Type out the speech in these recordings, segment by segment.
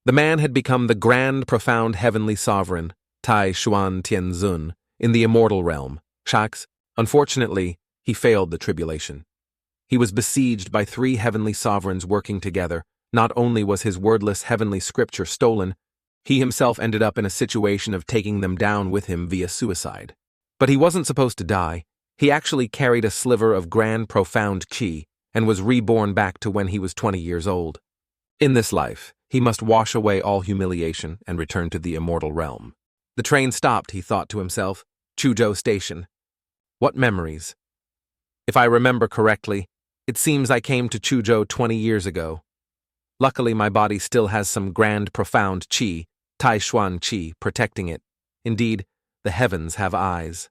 The man had become the grand, profound heavenly sovereign, Tai Xuan Tianzun, in the immortal realm, Shax. Unfortunately, he failed the tribulation. He was besieged by 3 heavenly sovereigns working together. Not only was his wordless heavenly scripture stolen, he himself ended up in a situation of taking them down with him via suicide. But he wasn't supposed to die. He actually carried a sliver of grand, profound qi and was reborn back to when he was 20 years old. In this life, he must wash away all humiliation and return to the immortal realm. The train stopped, he thought to himself. Chuzhou Station. What memories? If I remember correctly, it seems I came to Chuzhou 20 years ago. Luckily, my body still has some grand, profound qi, Tai Xuan qi, protecting it. Indeed, the heavens have eyes.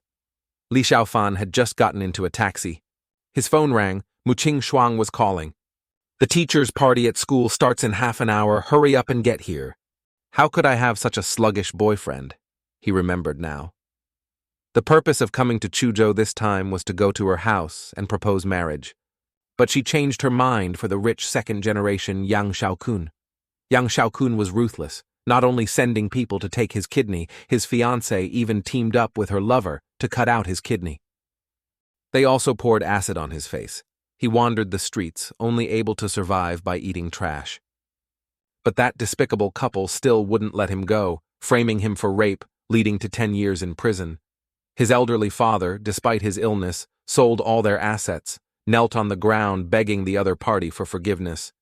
Li Xiaofan had just gotten into a taxi. His phone rang. Muqing Shuang was calling. The teacher's party at school starts in half an hour. Hurry up and get here. How could I have such a sluggish boyfriend? He remembered now. The purpose of coming to Chuzhou this time was to go to her house and propose marriage. But she changed her mind for the rich second-generation Yang Xiaokun. Yang Xiaokun was ruthless, not only sending people to take his kidney, his fiancée even teamed up with her lover to cut out his kidney. They also poured acid on his face. He wandered the streets, only able to survive by eating trash. But that despicable couple still wouldn't let him go, framing him for rape, leading to 10 years in prison. His elderly father, despite his illness, sold all their assets, knelt on the ground begging the other party for forgiveness.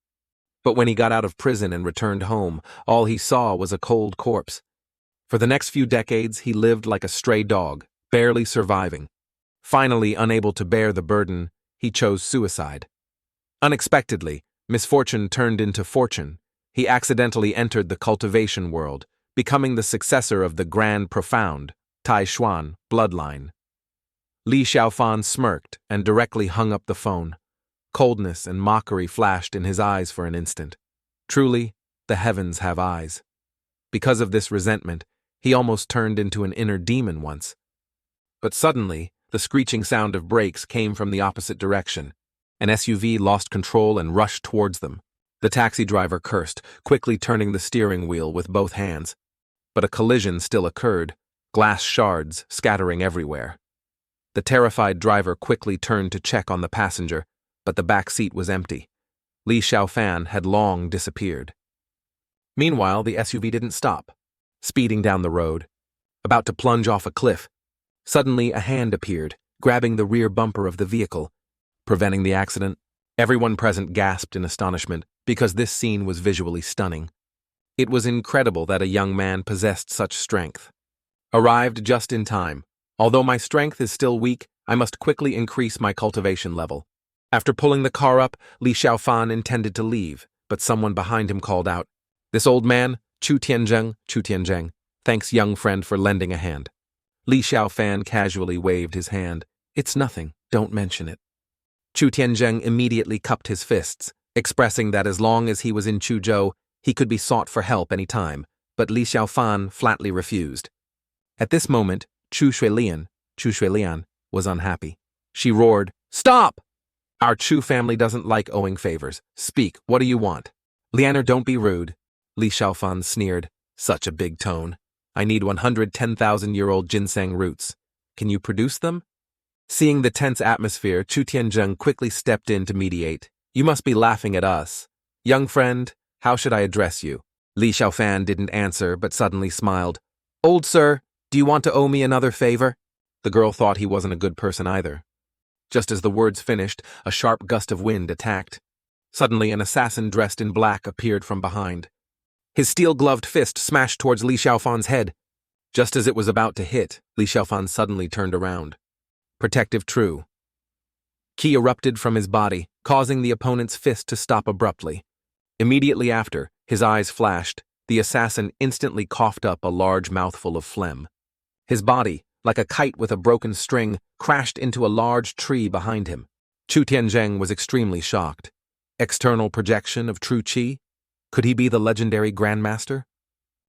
But when he got out of prison and returned home, all he saw was a cold corpse. For the next few decades, he lived like a stray dog, barely surviving. Finally, unable to bear the burden, he chose suicide. Unexpectedly, misfortune turned into fortune. He accidentally entered the cultivation world, becoming the successor of the grand, profound Tai Xuan bloodline. Li Xiaofan smirked and directly hung up the phone. Coldness and mockery flashed in his eyes for an instant. Truly, the heavens have eyes. Because of this resentment, he almost turned into an inner demon once. But suddenly, the screeching sound of brakes came from the opposite direction. An SUV lost control and rushed towards them. The taxi driver cursed, quickly turning the steering wheel with both hands. But a collision still occurred, glass shards scattering everywhere. The terrified driver quickly turned to check on the passenger, but the back seat was empty. Li Xiaofan had long disappeared. Meanwhile, the SUV didn't stop, speeding down the road, about to plunge off a cliff. Suddenly, a hand appeared, grabbing the rear bumper of the vehicle, preventing the accident. Everyone present gasped in astonishment, because this scene was visually stunning. It was incredible that a young man possessed such strength. Arrived just in time. Although my strength is still weak, I must quickly increase my cultivation level. After pulling the car up, Li Xiaofan intended to leave, but someone behind him called out, "This old man, Chu Tianzheng, thanks young friend for lending a hand." Li Xiaofan casually waved his hand. "It's nothing, don't mention it." Chu Tianzheng immediately cupped his fists, expressing that as long as he was in Chuzhou, he could be sought for help any time, but Li Xiaofan flatly refused. At this moment, Chu Shuilian, was unhappy. She roared, "Stop! Our Chu family doesn't like owing favors. Speak, what do you want?" "Lianer, don't be rude," Li Xiaofan sneered. "Such a big tone. I need 110,000-year-old ginseng roots. Can you produce them?" Seeing the tense atmosphere, Chu Tianzheng quickly stepped in to mediate. "You must be laughing at us. Young friend, how should I address you?" Li Xiaofan didn't answer, but suddenly smiled. "Old sir, do you want to owe me another favor?" The girl thought he wasn't a good person either. Just as the words finished, a sharp gust of wind attacked. Suddenly, an assassin dressed in black appeared from behind. His steel-gloved fist smashed towards Li Xiaofan's head. Just as it was about to hit, Li Xiaofan suddenly turned around. Protective true. Qi erupted from his body, causing the opponent's fist to stop abruptly. Immediately after, his eyes flashed. The assassin instantly coughed up a large mouthful of phlegm. His body, like a kite with a broken string, crashed into a large tree behind him. Chu Tianzheng was extremely shocked. External projection of true qi? Could he be the legendary Grandmaster?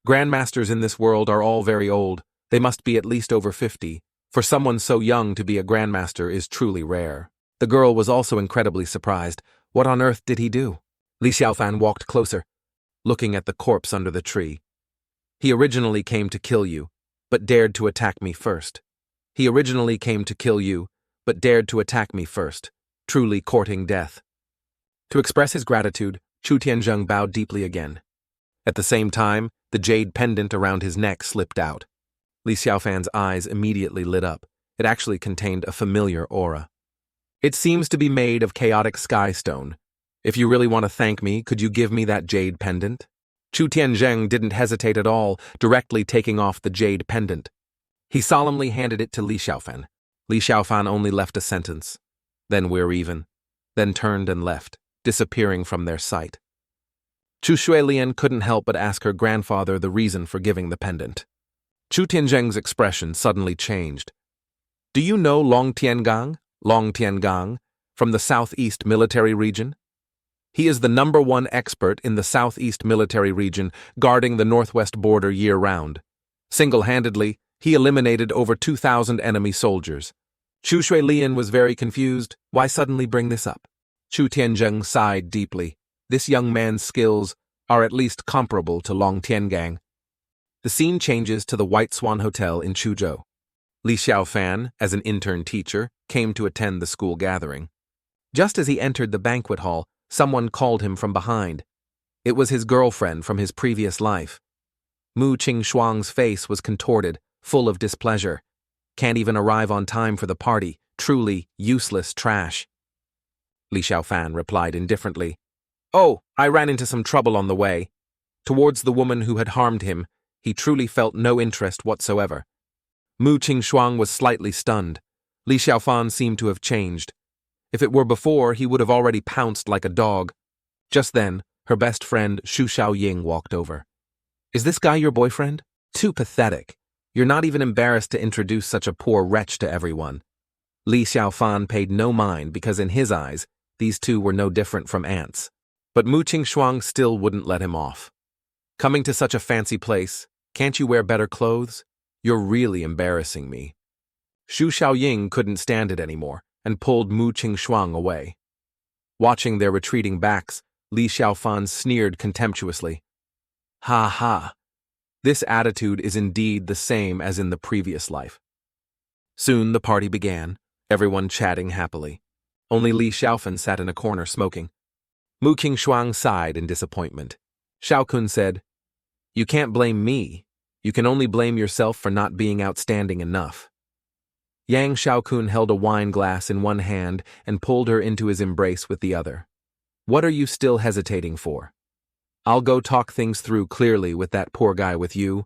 Grandmasters in this world are all very old. They must be at least over 50. For someone so young to be a Grandmaster is truly rare. The girl was also incredibly surprised. What on earth did he do? Li Xiaofan walked closer. looking at the corpse under the tree. He originally came to kill you, but dared to attack me first. He originally came to kill you, but dared to attack me first, truly courting death. To express his gratitude, Chu Tianzheng bowed deeply again. At the same time, the jade pendant around his neck slipped out. Li Xiaofan's eyes immediately lit up. It actually contained a familiar aura. It seems to be made of chaotic sky stone. If you really want to thank me, could you give me that jade pendant? Chu Tianzheng didn't hesitate at all, directly taking off the jade pendant. He solemnly handed it to Li Xiaofan. Li Xiaofan only left a sentence. Then we're even. Then turned and left, disappearing from their sight. Chu Shuilian couldn't help but ask her grandfather the reason for giving the pendant. Chu Tianzheng's expression suddenly changed. Do you know Long Tiangang, from the Southeast Military Region? He is the #1 expert in the Southeast Military Region, guarding the northwest border year-round. Single-handedly, he eliminated over 2,000 enemy soldiers. Chu Shuilian was very confused. Why suddenly bring this up? Chu Tianzheng sighed deeply. This young man's skills are at least comparable to Long Tiangang. The scene changes to the White Swan Hotel in Chuzhou. Li Xiaofan, as an intern teacher, came to attend the school gathering. Just as he entered the banquet hall, someone called him from behind. It was his girlfriend from his previous life. Mu Qingxuang's face was contorted, full of displeasure. Can't even arrive on time for the party, truly useless trash. Li Xiaofan replied indifferently. Oh, I ran into some trouble on the way. Towards the woman who had harmed him, he truly felt no interest whatsoever. Mu Qingxuang was slightly stunned. Li Xiaofan seemed to have changed. If it were before, he would have already pounced like a dog. Just then, her best friend Xu Xiaoying walked over. Is this guy your boyfriend? Too pathetic. You're not even embarrassed to introduce such a poor wretch to everyone. Li Xiaofan paid no mind because in his eyes, these two were no different from ants. But Mu Qingxuang still wouldn't let him off. Coming to such a fancy place, can't you wear better clothes? You're really embarrassing me. Xu Xiaoying couldn't stand it anymore and pulled Mu Qingxuang away. Watching their retreating backs, Li Xiaofan sneered contemptuously. Ha ha. This attitude is indeed the same as in the previous life. Soon the party began, everyone chatting happily. Only Li Xiaofan sat in a corner smoking. Mu Qingxuang sighed in disappointment. Xiaokun said, You can't blame me. You can only blame yourself for not being outstanding enough. Yang Xiaokun held a wine glass in one hand and pulled her into his embrace with the other. What are you still hesitating for? I'll go talk things through clearly with that poor guy with you.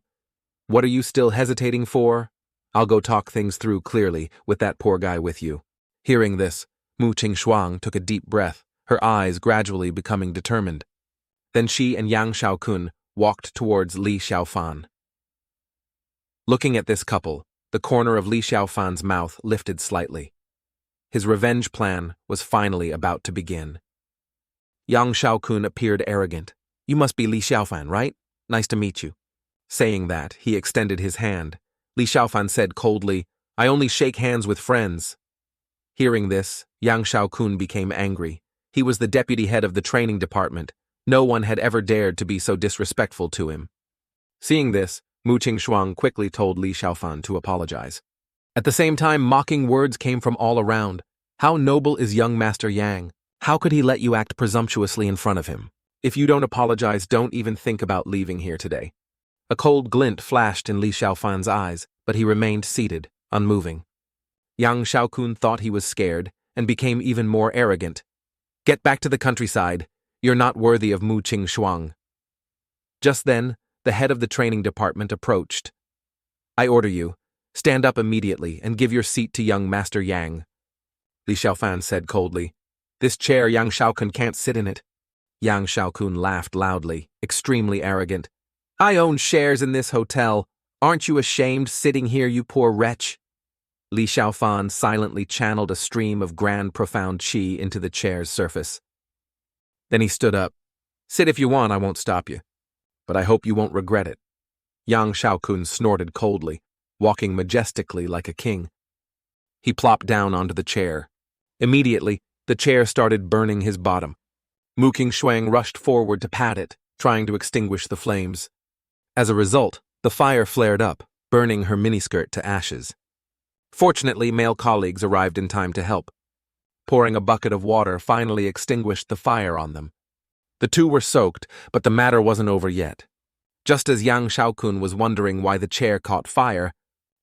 What are you still hesitating for? I'll go talk things through clearly with that poor guy with you. Hearing this, Mu Qingxuang took a deep breath, her eyes gradually becoming determined. Then she and Yang Xiaokun walked towards Li Xiaofan. Looking at this couple, the corner of Li Xiaofan's mouth lifted slightly. His revenge plan was finally about to begin. Yang Xiaokun appeared arrogant. You must be Li Xiaofan, right? Nice to meet you. Saying that, he extended his hand. Li Xiaofan said coldly, I only shake hands with friends. Hearing this, Yang Xiaokun became angry. He was the deputy head of the training department. No one had ever dared to be so disrespectful to him. Seeing this, Mu Qingxuang quickly told Li Xiaofan to apologize. At the same time, mocking words came from all around. How noble is young Master Yang? How could he let you act presumptuously in front of him? If you don't apologize, don't even think about leaving here today. A cold glint flashed in Li Xiaofan's eyes, but he remained seated, unmoving. Yang Xiaokun thought he was scared and became even more arrogant. Get back to the countryside. You're not worthy of Mu Qingxuang. Just then, the head of the training department approached. I order you, stand up immediately and give your seat to young Master Yang. Li Xiaofan said coldly. This chair, Yang Xiaokun can't sit in it. Yang Xiaokun laughed loudly, extremely arrogant. I own shares in this hotel. Aren't you ashamed sitting here, you poor wretch? Li Xiaofan silently channeled a stream of grand profound qi into the chair's surface. Then he stood up. Sit if you want, I won't stop you. But I hope you won't regret it. Yang Xiaokun snorted coldly, walking majestically like a king. He plopped down onto the chair. Immediately, the chair started burning his bottom. Mu Qingxuang rushed forward to pat it. trying to extinguish the flames. As a result, the fire flared up, burning her miniskirt to ashes. Fortunately, male colleagues arrived in time to help. Pouring a bucket of water finally extinguished the fire on them. The two were soaked, but the matter wasn't over yet. Just as Yang Shaokun was wondering why the chair caught fire,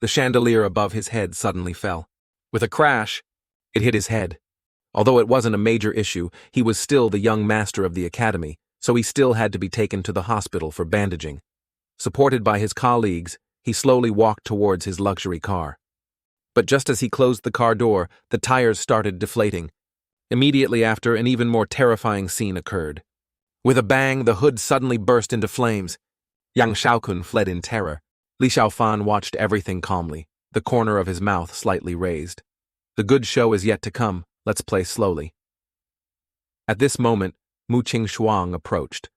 the chandelier above his head suddenly fell. With a crash, it hit his head. Although it wasn't a major issue, he was still the young master of the academy, so he still had to be taken to the hospital for bandaging. Supported by his colleagues, he slowly walked towards his luxury car. But just as he closed the car door, the tires started deflating. Immediately after, an even more terrifying scene occurred. With a bang, the hood suddenly burst into flames. Yang Shaokun fled in terror. Li Xiaofan watched everything calmly, the corner of his mouth slightly raised. The good show is yet to come. Let's play slowly. At this moment, Mu Qing approached.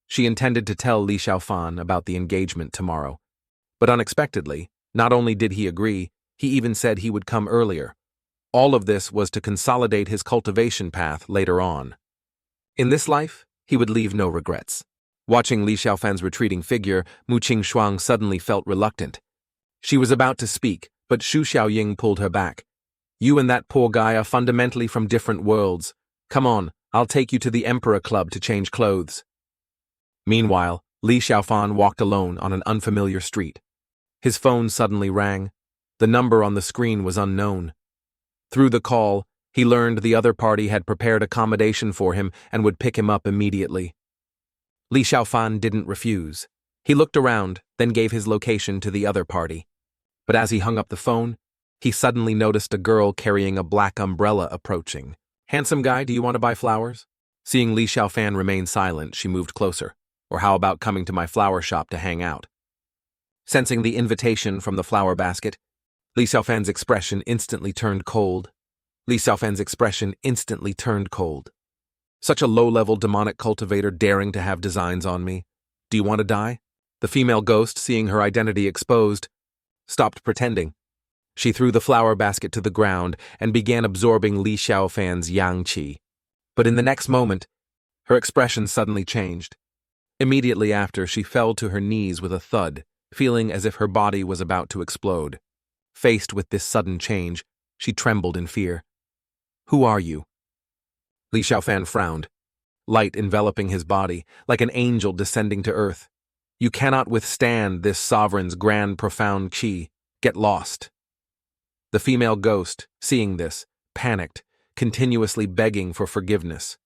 She intended to tell Li Xiaofan about the engagement tomorrow. But unexpectedly, not only did he agree, he even said he would come earlier. All of this was to consolidate his cultivation path later on. In this life, he would leave no regrets. Watching Li Xiaofan's retreating figure, Mu Qing suddenly felt reluctant. She was about to speak, but Xu Xiaoying pulled her back. You and that poor guy are fundamentally from different worlds. Come on, I'll take you to the Emperor Club to change clothes. Meanwhile, Li Xiaofan walked alone on an unfamiliar street. His phone suddenly rang. The number on the screen was unknown. Through the call, he learned the other party had prepared accommodation for him and would pick him up immediately. Li Xiaofan didn't refuse. He looked around, then gave his location to the other party. But as he hung up the phone, he suddenly noticed a girl carrying a black umbrella approaching. Handsome guy, do you want to buy flowers? Seeing Li Xiaofan remain silent, she moved closer. Or how about coming to my flower shop to hang out? Sensing the invitation from the flower basket, Li Xiaofan's expression instantly turned cold. Such a low-level demonic cultivator daring to have designs on me. Do you want to die? The female ghost, seeing her identity exposed, stopped pretending. She threw the flower basket to the ground and began absorbing Li Xiaofan's yang qi. But in the next moment, her expression suddenly changed. Immediately after, she fell to her knees with a thud, feeling as if her body was about to explode. Faced with this sudden change, she trembled in fear. Who are you? Li Xiaofan frowned, light enveloping his body, like an angel descending to earth. You cannot withstand this sovereign's grand, profound qi. Get lost. The female ghost, seeing this, panicked, continuously begging for forgiveness.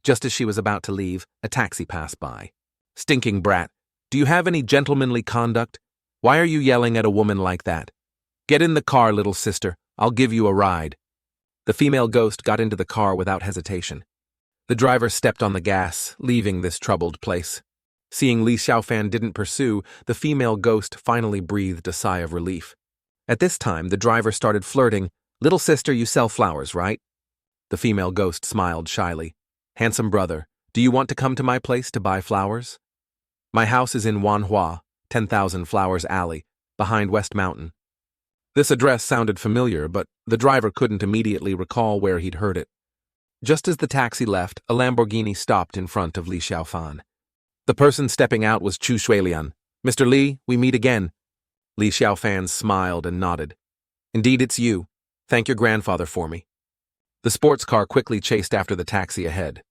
Just as she was about to leave, a taxi passed by. Stinking brat, do you have any gentlemanly conduct? Why are you yelling at a woman like that? Get in the car, little sister. I'll give you a ride. The female ghost got into the car without hesitation. The driver stepped on the gas, leaving this troubled place. Seeing Li Xiaofan didn't pursue, the female ghost finally breathed a sigh of relief. At this time, the driver started flirting. Little sister, you sell flowers, right? The female ghost smiled shyly. Handsome brother, do you want to come to my place to buy flowers? My house is in Manhwa, 10,000 Flowers Alley, behind West Mountain. This address sounded familiar, but the driver couldn't immediately recall where he'd heard it. Just as the taxi left, a Lamborghini stopped in front of Li Xiaofan. The person stepping out was Chu Shuilian. Mr. Li, we meet again. Li Xiaofan smiled and nodded. Indeed, it's you. Thank your grandfather for me. The sports car quickly chased after the taxi ahead.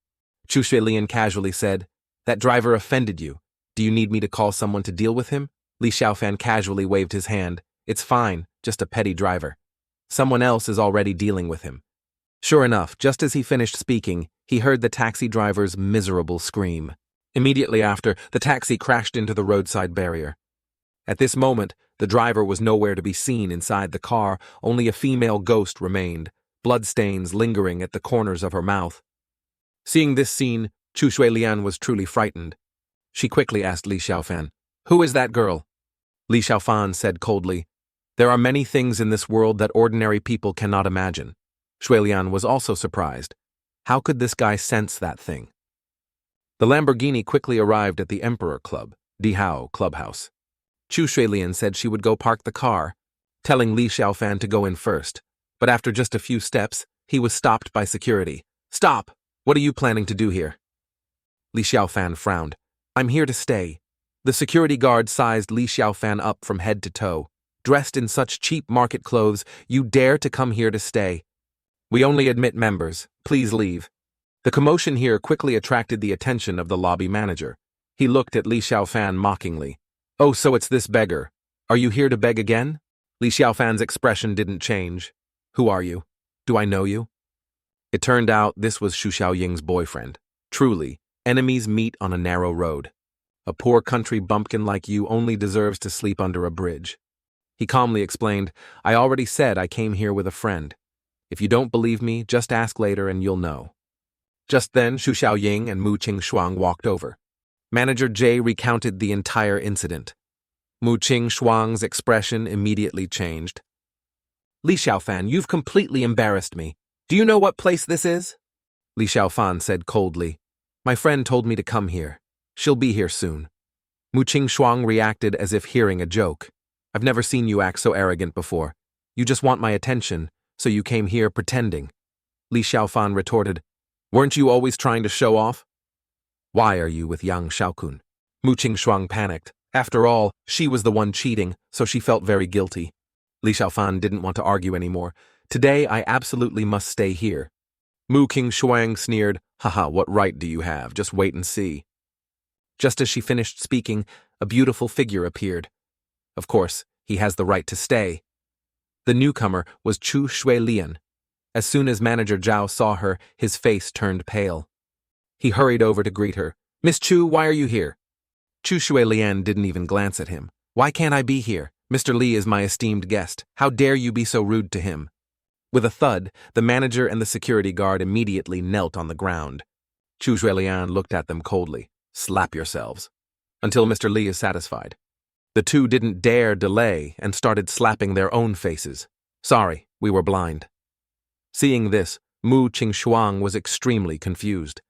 Chu Shuilian casually said, That driver offended you. Do you need me to call someone to deal with him? Li Xiaofan casually waved his hand. It's fine, just a petty driver. Someone else is already dealing with him. Sure enough, just as he finished speaking, he heard the taxi driver's miserable scream. Immediately after, the taxi crashed into the roadside barrier. At this moment, the driver was nowhere to be seen inside the car, only a female ghost remained, bloodstains lingering at the corners of her mouth. Seeing this scene, Chu Shuilian was truly frightened. She quickly asked Li Xiaofan, Who is that girl? Li Xiaofan said coldly, There are many things in this world that ordinary people cannot imagine. Shuilian was also surprised. How could this guy sense that thing? The Lamborghini quickly arrived at the Emperor Club, Dihao Clubhouse. Chu Shuilian said she would go park the car, telling Li Xiaofan to go in first, but after just a few steps, he was stopped by security. Stop! What are you planning to do here? Li Xiaofan frowned. I'm here to stay. The security guard sized Li Xiaofan up from head to toe. Dressed in such cheap market clothes, you dare to come here to stay. We only admit members. Please leave. The commotion here quickly attracted the attention of the lobby manager. He looked at Li Xiaofan mockingly. Oh, so it's this beggar. Are you here to beg again? Li Xiaofan's expression didn't change. Who are you? Do I know you? It turned out this was Xu Xiaoying's boyfriend. Truly, enemies meet on a narrow road. A poor country bumpkin like you only deserves to sleep under a bridge. He calmly explained, I already said I came here with a friend. If you don't believe me, just ask later and you'll know. Just then, Xu Xiaoying and Mu Qing walked over. Manager Jay recounted the entire incident. Mu Qing expression immediately changed. Li Xiaofan, you've completely embarrassed me. Do you know what place this is? Li Xiaofan said coldly. My friend told me to come here. She'll be here soon. Mu Qing reacted as if hearing a joke. I've never seen you act so arrogant before. You just want my attention, so you came here pretending. Li Xiaofan retorted, Weren't you always trying to show off? Why are you with Yang Xiaokun? Mu Qing panicked. After all, she was the one cheating, so she felt very guilty. Li Xiaofan didn't want to argue anymore. Today, I absolutely must stay here. Mu Qing sneered, Haha, what right do you have? Just wait and see. Just as she finished speaking, a beautiful figure appeared. Of course, he has the right to stay. The newcomer was Chu Shuilian. As soon as Manager Zhao saw her, his face turned pale. He hurried over to greet her. Miss Chu, why are you here? Chu Shuilian didn't even glance at him. Why can't I be here? Mr. Li is my esteemed guest. How dare you be so rude to him? With a thud, the manager and the security guard immediately knelt on the ground. Chu Shuilian looked at them coldly. Slap yourselves. Until Mr. Li is satisfied. The two didn't dare delay and started slapping their own faces. Sorry, we were blind. Seeing this, Mu Qing was extremely confused.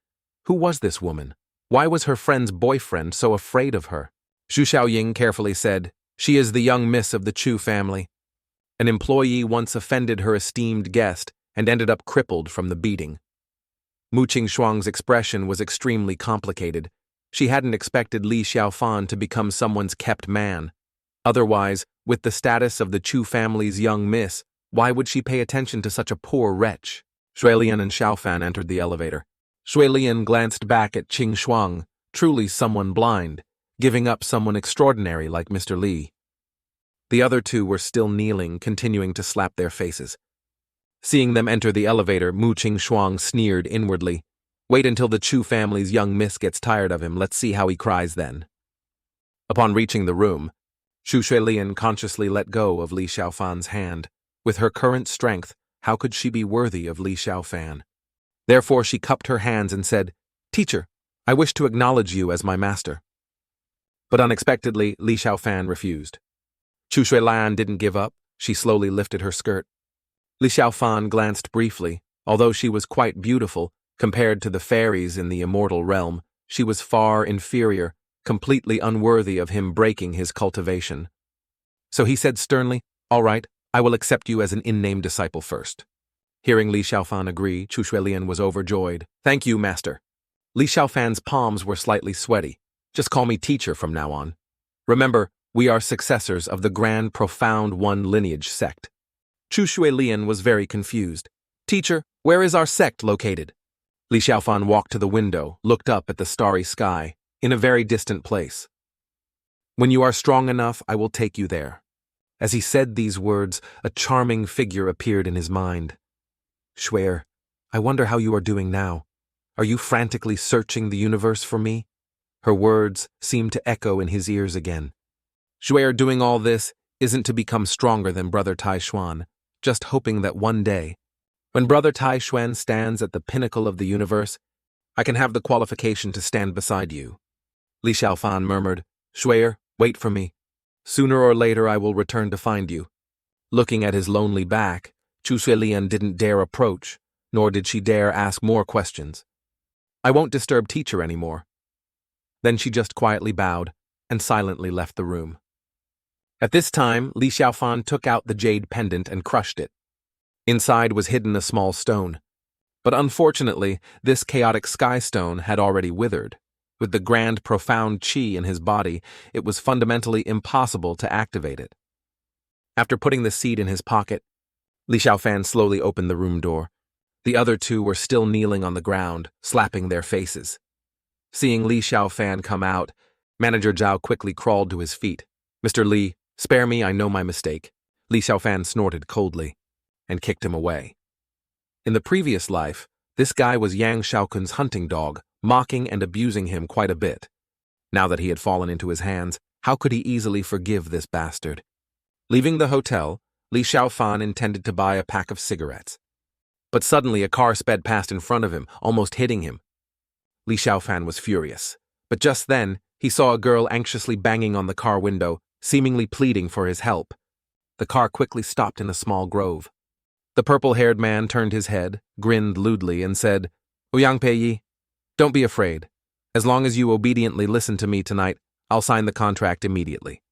Who was this woman? Why was her friend's boyfriend so afraid of her? Xu Xiaoying carefully said, She is the young miss of the Chu family. An employee once offended her esteemed guest and ended up crippled from the beating. Mu Qing expression was extremely complicated. She hadn't expected Li Xiaofan to become someone's kept man. Otherwise, with the status of the Chu family's young miss, why would she pay attention to such a poor wretch? Shuilian and Xiaofan entered the elevator. Shuilian glanced back at Qing Shuang, truly someone blind, giving up someone extraordinary like Mr. Li. The other two were still kneeling, continuing to slap their faces. Seeing them enter the elevator, Mu Qing sneered inwardly. Wait until the Chu family's young miss gets tired of him, let's see how he cries then. Upon reaching the room, Xu Shuilian consciously let go of Li Xiaofan's hand. With her current strength, how could she be worthy of Li Xiaofan? Therefore she cupped her hands and said, Teacher, I wish to acknowledge you as my master. But unexpectedly, Li Xiaofan refused. Chu Shuilian didn't give up. She slowly lifted her skirt. Li Xiaofan glanced briefly. Although she was quite beautiful, compared to the fairies in the Immortal realm, she was far inferior, completely unworthy of him breaking his cultivation. So he said sternly, All right, I will accept you as an in-name disciple first. Hearing Li Xiaofan agree, Chu Shuilian was overjoyed. Thank you, master. Li Xiaofan's palms were slightly sweaty. Just call me teacher from now on. Remember, we are successors of the Grand Profound One lineage sect. Chu Shuilian was very confused. Teacher, where is our sect located? Li Xiaofan walked to the window, looked up at the starry sky, in a very distant place. When you are strong enough, I will take you there. As he said these words, a charming figure appeared in his mind. Shuer, I wonder how you are doing now. Are you frantically searching the universe for me? Her words seemed to echo in his ears again. Shuer doing all this isn't to become stronger than Brother Tai Xuan, just hoping that one day, when Brother Tai Xuan stands at the pinnacle of the universe, I can have the qualification to stand beside you. Li Xiaofan murmured, Shuer, wait for me. Sooner or later I will return to find you. Looking at his lonely back, Chu Shuilian didn't dare approach, nor did she dare ask more questions. I won't disturb teacher anymore. Then she just quietly bowed and silently left the room. At this time, Li Xiaofan took out the jade pendant and crushed it. Inside was hidden a small stone. But unfortunately, this chaotic sky stone had already withered. With the grand, profound chi in his body, it was fundamentally impossible to activate it. After putting the seed in his pocket, Li Xiaofan slowly opened the room door. The other two were still kneeling on the ground, slapping their faces. Seeing Li Xiaofan come out, Manager Zhao quickly crawled to his feet. "Mr. Li, spare me, I know my mistake." Li Xiaofan snorted coldly and kicked him away. In the previous life, this guy was Yang Xiaokun's hunting dog, mocking and abusing him quite a bit. Now that he had fallen into his hands, how could he easily forgive this bastard? Leaving the hotel, Li Xiaofan intended to buy a pack of cigarettes. But suddenly a car sped past in front of him, almost hitting him. Li Xiaofan was furious, but just then he saw a girl anxiously banging on the car window, seemingly pleading for his help. The car quickly stopped in a small grove. The purple-haired man turned his head, grinned lewdly, and said, "Ouyang Peiyi, don't be afraid. As long as you obediently listen to me tonight, I'll sign the contract immediately."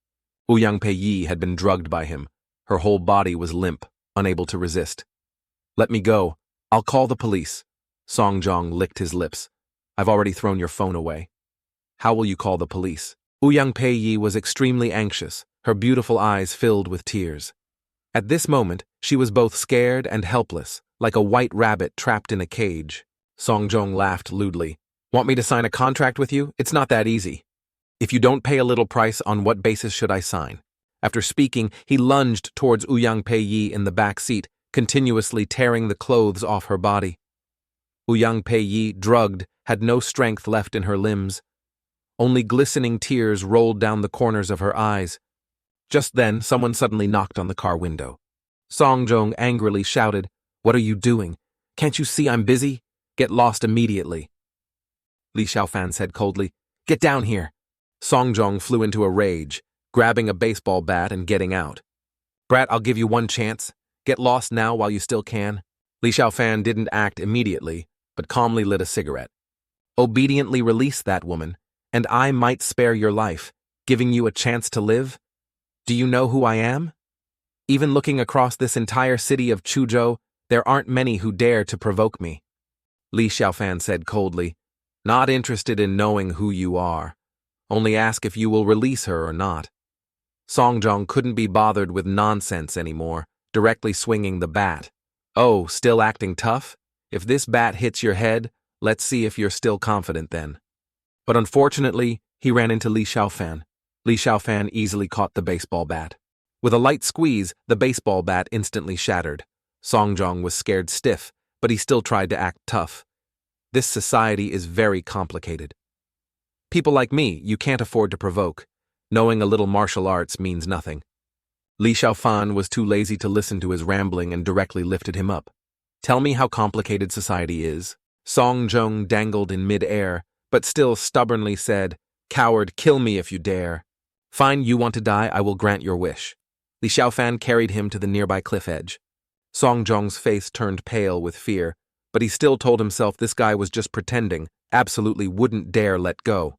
Ouyang Peiyi had been drugged by him. Her whole body was limp, unable to resist. "Let me go. I'll call the police." Song Zhong licked his lips. "I've already thrown your phone away." "How will you call the police?" Ouyang Peiyi was extremely anxious, her beautiful eyes filled with tears. At this moment, she was both scared and helpless, like a white rabbit trapped in a cage. Song Zhong laughed lewdly. "Want me to sign a contract with you? It's not that easy. If you don't pay a little price, on what basis should I sign?" After speaking, he lunged towards Ouyang Peiyi in the back seat, continuously tearing the clothes off her body. Ouyang Peiyi, drugged, had no strength left in her limbs. Only glistening tears rolled down the corners of her eyes. Just then, someone suddenly knocked on the car window. Song Zhong angrily shouted, "What are you doing? Can't you see I'm busy? Get lost immediately." Li Xiaofan said coldly, "Get down here." Song Zhong flew into a rage, grabbing a baseball bat and getting out. "Brat, I'll give you one chance. Get lost now while you still can." Li Xiaofan didn't act immediately, but calmly lit a cigarette. "Obediently release that woman, and I might spare your life, giving you a chance to live. Do you know who I am? Even looking across this entire city of Chuzhou, there aren't many who dare to provoke me." Li Xiaofan said coldly, "Not interested in knowing who you are. Only ask if you will release her or not." Song Zhong couldn't be bothered with nonsense anymore, directly swinging the bat. "Oh, still acting tough? If this bat hits your head, let's see if you're still confident then." But unfortunately, he ran into Li Xiaofan. Li Xiaofan easily caught the baseball bat. With a light squeeze, the baseball bat instantly shattered. Song Zhong was scared stiff, but he still tried to act tough. This society is very complicated. People like me, you can't afford to provoke. Knowing a little martial arts means nothing. Li Xiaofan was too lazy to listen to his rambling and directly lifted him up. "Tell me how complicated society is." Song Zhong dangled in mid-air, but still stubbornly said, "Coward, kill me if you dare." "Fine, you want to die, I will grant your wish." Li Xiaofan carried him to the nearby cliff edge. Song Zhong's face turned pale with fear, but he still told himself this guy was just pretending, absolutely wouldn't dare let go.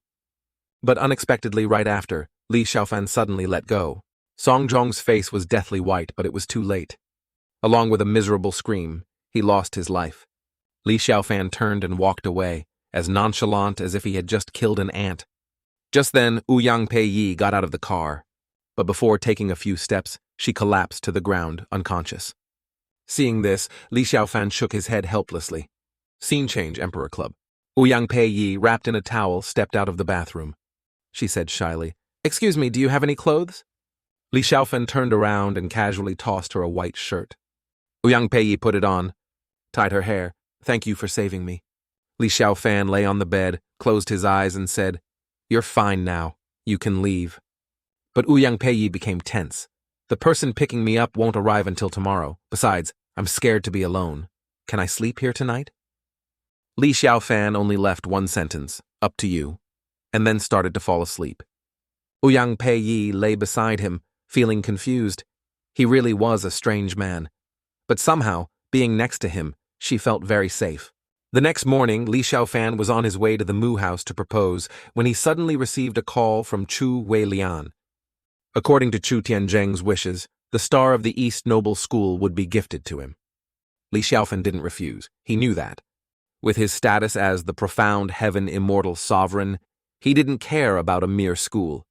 But unexpectedly right after, Li Xiaofan suddenly let go. Song Zhong's face was deathly white, but it was too late. Along with a miserable scream, he lost his life. Li Xiaofan turned and walked away, as nonchalant as if he had just killed an ant. Just then, Ouyang Peiyi got out of the car, but before taking a few steps, she collapsed to the ground, unconscious. Seeing this, Li Xiaofan shook his head helplessly. Scene change, Emperor Club. Ouyang Peiyi, wrapped in a towel, stepped out of the bathroom. She said shyly, "Excuse me, do you have any clothes?" Li Xiaofan turned around and casually tossed her a white shirt. Ouyang Peiyi put it on, tied her hair. "Thank you for saving me." Li Xiaofan lay on the bed, closed his eyes and said, "You're fine now. You can leave." But Ouyang Peiyi became tense. "The person picking me up won't arrive until tomorrow. Besides, I'm scared to be alone. Can I sleep here tonight?" Li Xiaofan only left one sentence, "Up to you," and then started to fall asleep. Ouyang Peiyi lay beside him, feeling confused. He really was a strange man. But somehow, being next to him, she felt very safe. The next morning, Li Xiaofan was on his way to the Mu house to propose when he suddenly received a call from Chu Weilian. According to Chu Tianzheng's wishes, the star of the East Noble School would be gifted to him. Li Xiaofan didn't refuse. He knew that. With his status as the profound heaven immortal sovereign, He didn't care about a mere school.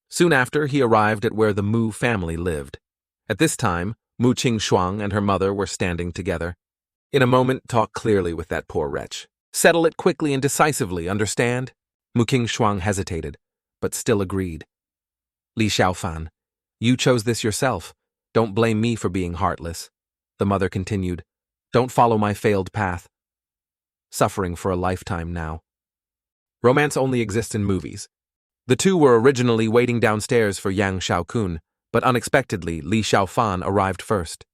Soon after, he arrived at where the Mu family lived. At this time, Mu Qingxuang and her mother were standing together. In a moment, talk clearly with that poor wretch. Settle it quickly and decisively, understand? Mu Qingxuang hesitated, but still agreed. Li Xiaofan, you chose this yourself. Don't blame me for being heartless. The mother continued. Don't follow my failed path. Suffering for a lifetime now. Romance only exists in movies. The two were originally waiting downstairs for Yang Xiaokun, but unexpectedly Li Xiaofan arrived first.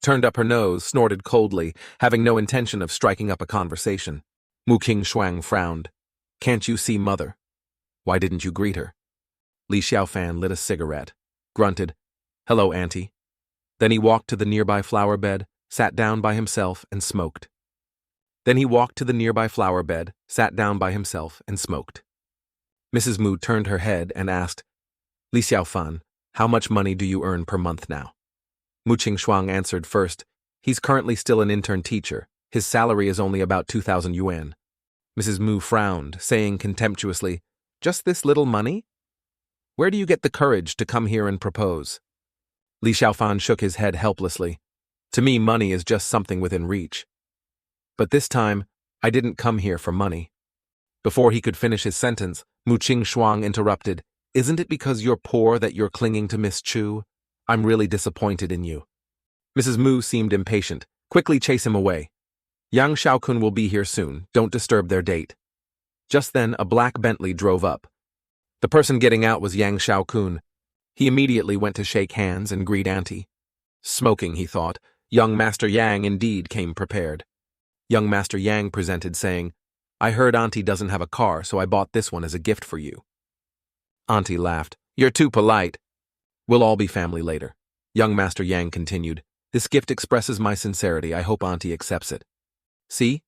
Turned up her nose, snorted coldly, having no intention of striking up a conversation. Mu Qingxuang frowned. Can't you see mother? Why didn't you greet her? Li Xiaofan lit a cigarette, grunted, Hello, auntie. Then he walked to the nearby flower bed, sat down by himself, and smoked. Mrs. Mu turned her head and asked, Li Xiaofan, how much money do you earn per month now? Mu Qingxuang answered first, he's currently still an intern teacher. His salary is only about 2,000 yuan. Mrs. Mu frowned, saying contemptuously, Just this little money? Where do you get the courage to come here and propose? Li Xiaofan shook his head helplessly. To me, money is just something within reach. But this time, I didn't come here for money. Before he could finish his sentence, Mu Qingxuang interrupted, Isn't it because you're poor that you're clinging to Miss Chu? I'm really disappointed in you. Mrs. Mu seemed impatient. Quickly chase him away. Yang Xiaokun will be here soon. Don't disturb their date. Just then, a black Bentley drove up. The person getting out was Yang Xiaokun. He immediately went to shake hands and greet auntie. Smoking, he thought. Young Master Yang indeed came prepared. Young Master Yang presented, saying, I heard auntie doesn't have a car, so I bought this one as a gift for you. Auntie laughed. You're too polite. We'll all be family later. Young Master Yang continued. This gift expresses my sincerity. I hope auntie accepts it. See?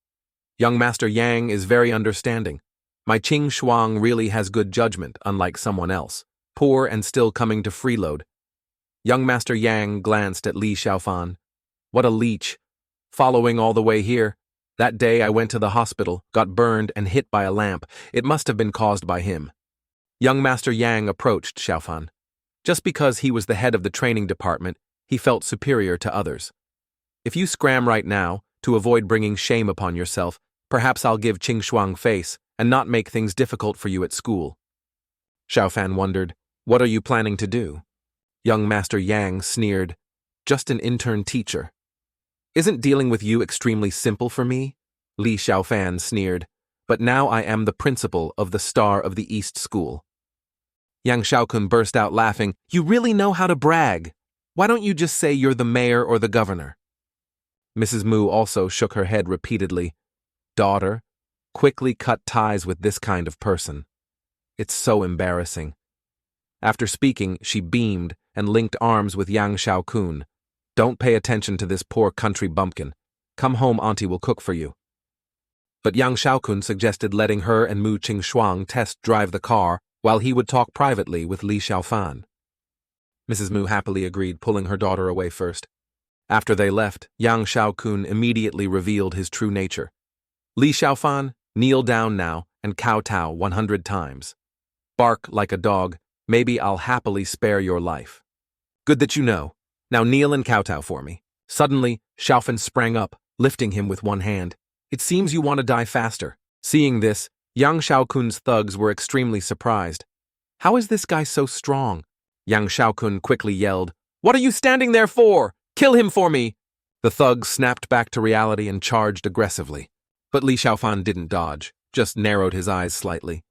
Young Master Yang is very understanding. My Qing Shuang really has good judgment, unlike someone else. Poor and still coming to freeload. Young Master Yang glanced at Li Xiaofan. What a leech. Following all the way here. That day I went to the hospital, got burned and hit by a lamp. It must have been caused by him. Young Master Yang approached Xiaofan. Just because he was the head of the training department, he felt superior to others. If you scram right now, to avoid bringing shame upon yourself, perhaps I'll give Qing Shuang face and not make things difficult for you at school. Xiaofan wondered, what are you planning to do? Young Master Yang sneered, just an intern teacher. Isn't dealing with you extremely simple for me? Li Xiaofan sneered, but now I am the principal of the Star of the East School. Yang Xiaokun burst out laughing, you really know how to brag. Why don't you just say you're the mayor or the governor? Mrs. Mu also shook her head repeatedly. Daughter, quickly cut ties with this kind of person. It's so embarrassing. After speaking, she beamed and linked arms with Yang Xiaokun. Don't pay attention to this poor country bumpkin. Come home, auntie will cook for you. But Yang Xiaokun suggested letting her and Mu Qingxuang test drive the car while he would talk privately with Li Xiaofan. Mrs. Mu happily agreed, pulling her daughter away first. After they left, Yang Xiaokun immediately revealed his true nature. Li Xiaofan, kneel down now and kowtow 100 times. Bark like a dog, maybe I'll happily spare your life. Good that you know. Now kneel and kowtow for me. Suddenly, Xiaofan sprang up, lifting him with one hand. It seems you want to die faster. Seeing this, Yang Xiaokun's thugs were extremely surprised. How is this guy so strong? Yang Xiaokun quickly yelled, What are you standing there for? Kill him for me! The thugs snapped back to reality and charged aggressively. But Li Xiaofan didn't dodge, just narrowed his eyes slightly.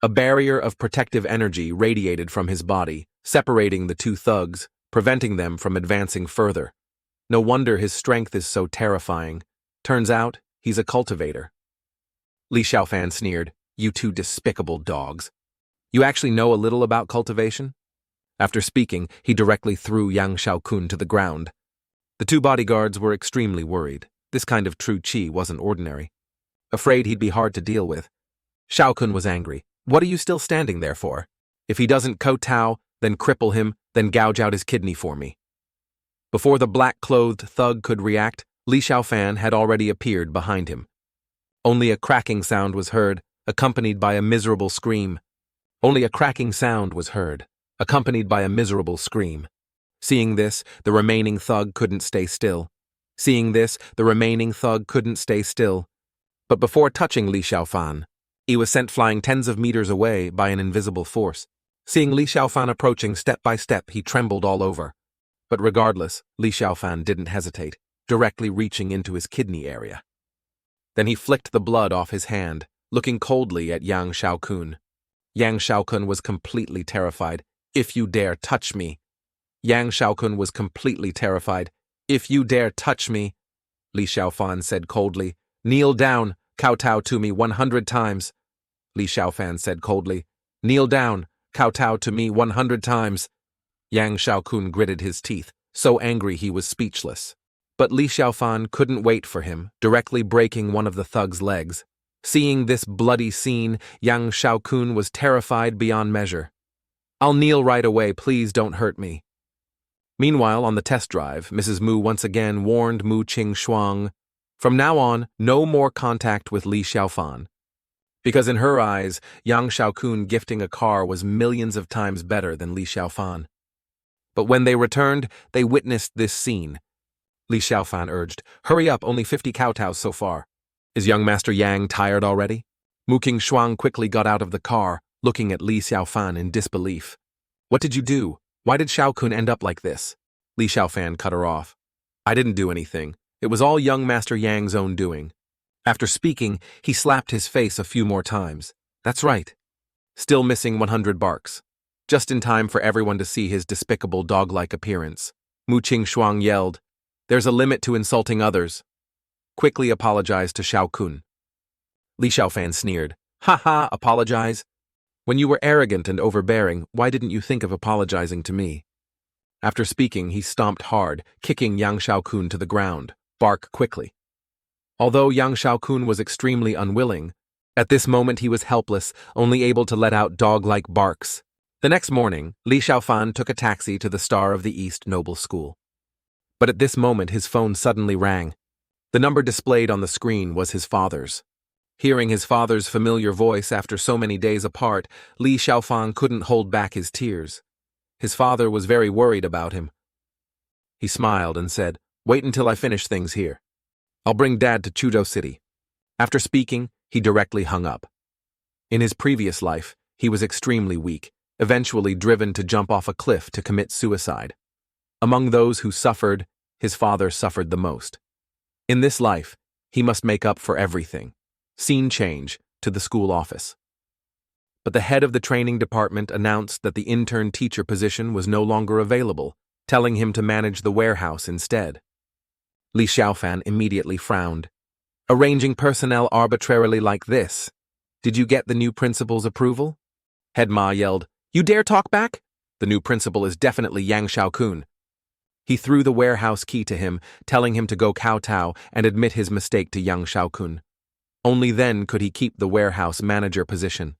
A barrier of protective energy radiated from his body, separating the two thugs, preventing them from advancing further. No wonder his strength is so terrifying. Turns out, he's a cultivator. Li Xiaofan sneered, You two despicable dogs. You actually know a little about cultivation? After speaking, he directly threw Yang Xiaokun to the ground. The two bodyguards were extremely worried. This kind of true qi wasn't ordinary. Afraid he'd be hard to deal with. Xiaokun was angry. What are you still standing there for? If he doesn't kowtow, then cripple him, then gouge out his kidney for me. Before the black-clothed thug could react, Li Xiaofan had already appeared behind him. Only a cracking sound was heard, accompanied by a miserable scream. Only a cracking sound was heard, accompanied by a miserable scream. Seeing this, the remaining thug couldn't stay still. But before touching Li Xiaofan, he was sent flying tens of meters away by an invisible force. Seeing Li Xiaofan approaching step by step, he trembled all over. But regardless, Li Xiaofan didn't hesitate, directly reaching into his kidney area. Then he flicked the blood off his hand, looking coldly at Yang Xiaokun. Yang Xiaokun was completely terrified. "If you dare touch me." Yang Xiaokun was completely terrified. "If you dare touch me," Li Xiaofan said coldly. "Kneel down, kowtow to me 100 times." Li Xiaofan said coldly. "Kneel down, kowtow to me 100 times." Yang Xiaokun gritted his teeth, so angry he was speechless. But Li Xiaofan couldn't wait for him, directly breaking one of the thug's legs. Seeing this bloody scene, Yang Xiaokun was terrified beyond measure. "I'll kneel right away, please don't hurt me." Meanwhile, on the test drive, Mrs. Mu once again warned Mu Qing-shuang, from now on, no more contact with Li Xiaofan. Because in her eyes, Yang Xiaokun gifting a car was millions of times better than Li Xiaofan. But when they returned, they witnessed this scene. Li Xiaofan urged, "Hurry up, only 50 kowtows so far." "Is young Master Yang tired already?" Mu Qing-shuang quickly got out of the car, looking at Li Xiaofan in disbelief. "What did you do? Why did Xiaokun end up like this?" Li Xiaofan cut her off. "I didn't do anything. It was all young Master Yang's own doing." After speaking, he slapped his face a few more times. "That's right. Still missing 100 barks. Just in time for everyone to see his despicable dog-like appearance." Mu Qing-shuang yelled, "There's a limit to insulting others." Quickly apologized to Xiaokun. Li Xiaofan sneered, "Ha ha, apologize? When you were arrogant and overbearing, why didn't you think of apologizing to me?" After speaking, he stomped hard, kicking Yang Xiaokun to the ground. "Bark quickly." Although Yang Xiaokun was extremely unwilling, at this moment he was helpless, only able to let out dog-like barks. The next morning, Li Xiaofan took a taxi to the Star of the East Noble School. But at this moment his phone suddenly rang. The number displayed on the screen was his father's. Hearing his father's familiar voice after so many days apart, Li Xiaofan couldn't hold back his tears. His father was very worried about him. He smiled and said, "Wait until I finish things here. I'll bring Dad to Chuzhou City." After speaking, he directly hung up. In his previous life, he was extremely weak, eventually driven to jump off a cliff to commit suicide. Among those who suffered, his father suffered the most. In this life, he must make up for everything. Scene change to the school office. But the head of the training department announced that the intern teacher position was no longer available, telling him to manage the warehouse instead. Li Xiaofan immediately frowned. "Arranging personnel arbitrarily like this. Did you get the new principal's approval?" Head Ma yelled, "You dare talk back? The new principal is definitely Yang Xiaokun." He threw the warehouse key to him, telling him to go kowtow and admit his mistake to Yang Xiaokun. Only then could he keep the warehouse manager position.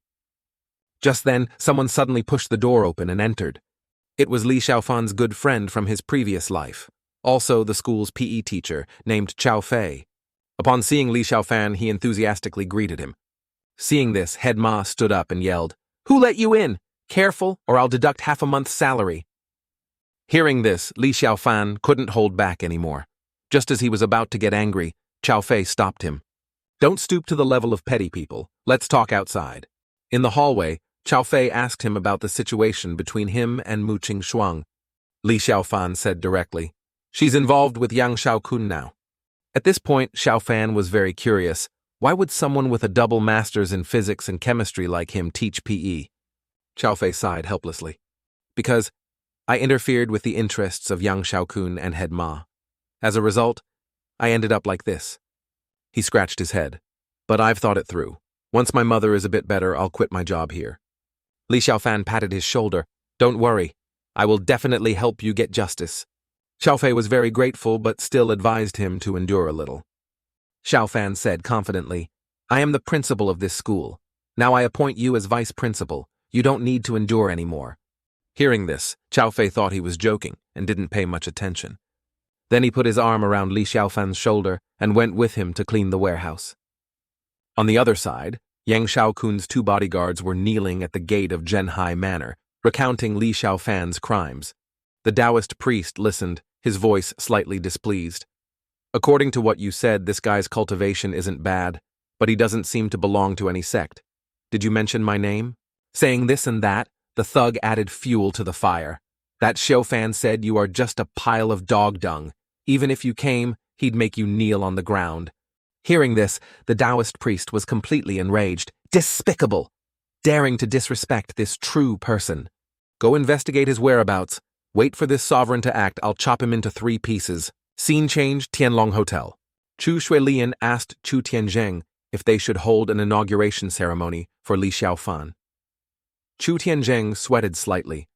Just then, someone suddenly pushed the door open and entered. It was Li Xiaofan's good friend from his previous life, also the school's PE teacher, named Chao Fei. Upon seeing Li Xiaofan, he enthusiastically greeted him. Seeing this, Head Ma stood up and yelled, "Who let you in? Careful, or I'll deduct half a month's salary." Hearing this, Li Xiaofan couldn't hold back anymore. Just as he was about to get angry, Chao Fei stopped him. "Don't stoop to the level of petty people. Let's talk outside." In the hallway, Chao Fei asked him about the situation between him and Mu Qing-shuang. Li Xiaofan said directly, "She's involved with Yang Xiaokun now." At this point, Xiaofan was very curious. Why would someone with a double master's in physics and chemistry like him teach PE? Chao Fei sighed helplessly. "Because I interfered with the interests of Yang Xiaokun and Head Ma. As a result, I ended up like this." He scratched his head. "But I've thought it through. Once my mother is a bit better, I'll quit my job here." Li Xiaofan patted his shoulder. "Don't worry. I will definitely help you get justice." Chao Fei was very grateful but still advised him to endure a little. Xiaofan said confidently, "I am the principal of this school. Now I appoint you as vice principal. You don't need to endure anymore." Hearing this, Chao Fei thought he was joking and didn't pay much attention. Then he put his arm around Li Xiaofan's shoulder and went with him to clean the warehouse. On the other side, Yang Xiaokun's two bodyguards were kneeling at the gate of Zhenhai Manor, recounting Li Xiaofan's crimes. The Taoist priest listened, his voice slightly displeased. According to what you said, this guy's cultivation isn't bad, but he doesn't seem to belong to any sect. Did you mention my name? Saying this and that, the thug added fuel to the fire. That Xiaofan said you are just a pile of dog dung. Even if you came, he'd make you kneel on the ground. Hearing this, the Taoist priest was completely enraged. Despicable! Daring to disrespect this true person. Go investigate his whereabouts. Wait for this sovereign to act. I'll chop him into 3 pieces. Scene change, Tianlong Hotel. Chu Shuilian asked Chu Tianzheng if they should hold an inauguration ceremony for Li Xiaofan. Chu Tianzheng sweated slightly.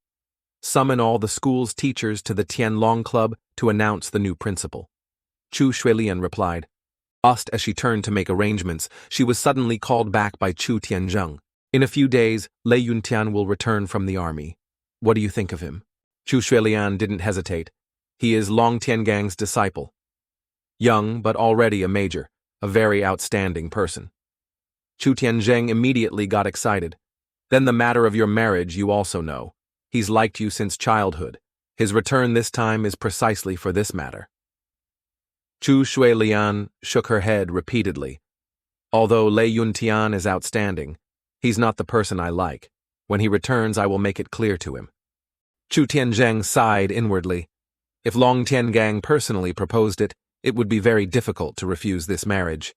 Summon all the school's teachers to the Tianlong Club to announce the new principal. Chu Shuilian replied. Just as she turned to make arrangements, she was suddenly called back by Chu Tianzheng. In a few days, Lei Yuntian will return from the army. What do you think of him? Chu Shuilian didn't hesitate. He is Long Tiangang's disciple. Young, but already a major, a very outstanding person. Chu Tianzheng immediately got excited. Then the matter of your marriage you also know. He's liked you since childhood. His return this time is precisely for this matter. Chu Shuilian shook her head repeatedly. Although Lei Yuntian is outstanding, he's not the person I like. When he returns, I will make it clear to him. Chu Tianzheng sighed inwardly. If Long Tiangang personally proposed it, it would be very difficult to refuse this marriage.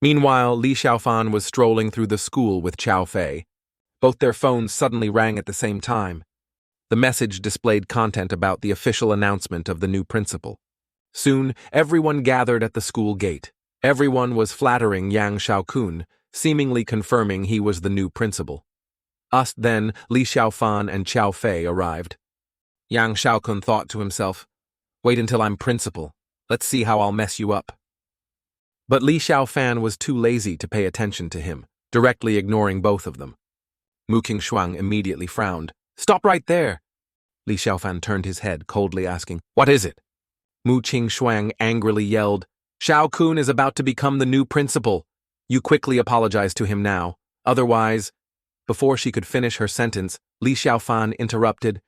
Meanwhile, Li Xiaofan was strolling through the school with Chao Fei. Both their phones suddenly rang at the same time. The message displayed content about the official announcement of the new principal. Soon, everyone gathered at the school gate. Everyone was flattering Yang Xiaokun, seemingly confirming he was the new principal. Then, Li Xiaofan and Chao Fei arrived. Yang Xiaokun thought to himself, wait until I'm principal. Let's see how I'll mess you up. But Li Xiaofan was too lazy to pay attention to him, directly ignoring both of them. Mu Qingshuang immediately frowned. Stop right there! Li Xiaofan turned his head, coldly asking, what is it? Mu Qingshuang angrily yelled, Xiaokun is about to become the new principal. You quickly apologize to him now. Otherwise... Before she could finish her sentence, Li Xiaofan interrupted,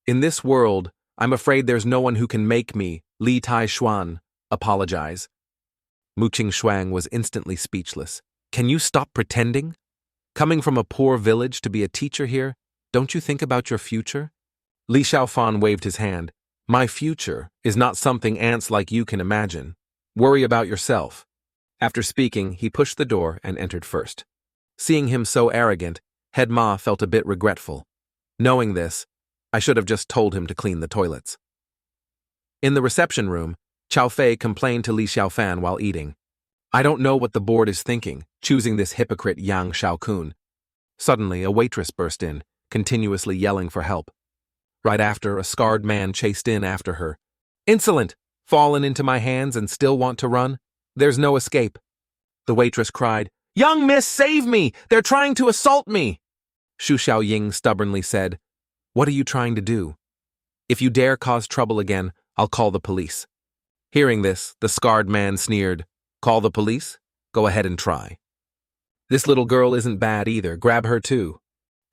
in this world, I'm afraid there's no one who can make me, Li Taishuan, apologize. Mu Qingshuang was instantly speechless. Can you stop pretending? Coming from a poor village to be a teacher here, don't you think about your future? Li Xiaofan waved his hand. My future is not something ants like you can imagine. Worry about yourself. After speaking, he pushed the door and entered first. Seeing him so arrogant, Head Ma felt a bit regretful. Knowing this, I should have just told him to clean the toilets. In the reception room, Chao Fei complained to Li Xiaofan while eating. I don't know what the board is thinking, choosing this hypocrite Yang Xiaokun. Suddenly, a waitress burst in, continuously yelling for help. Right after, a scarred man chased in after her. Insolent! Fallen into my hands and still want to run? There's no escape. The waitress cried, Young miss, save me! They're trying to assault me! Xu Xiaoying stubbornly said, What are you trying to do? If you dare cause trouble again, I'll call the police. Hearing this, the scarred man sneered, Call the police? Go ahead and try. This little girl isn't bad either, grab her too.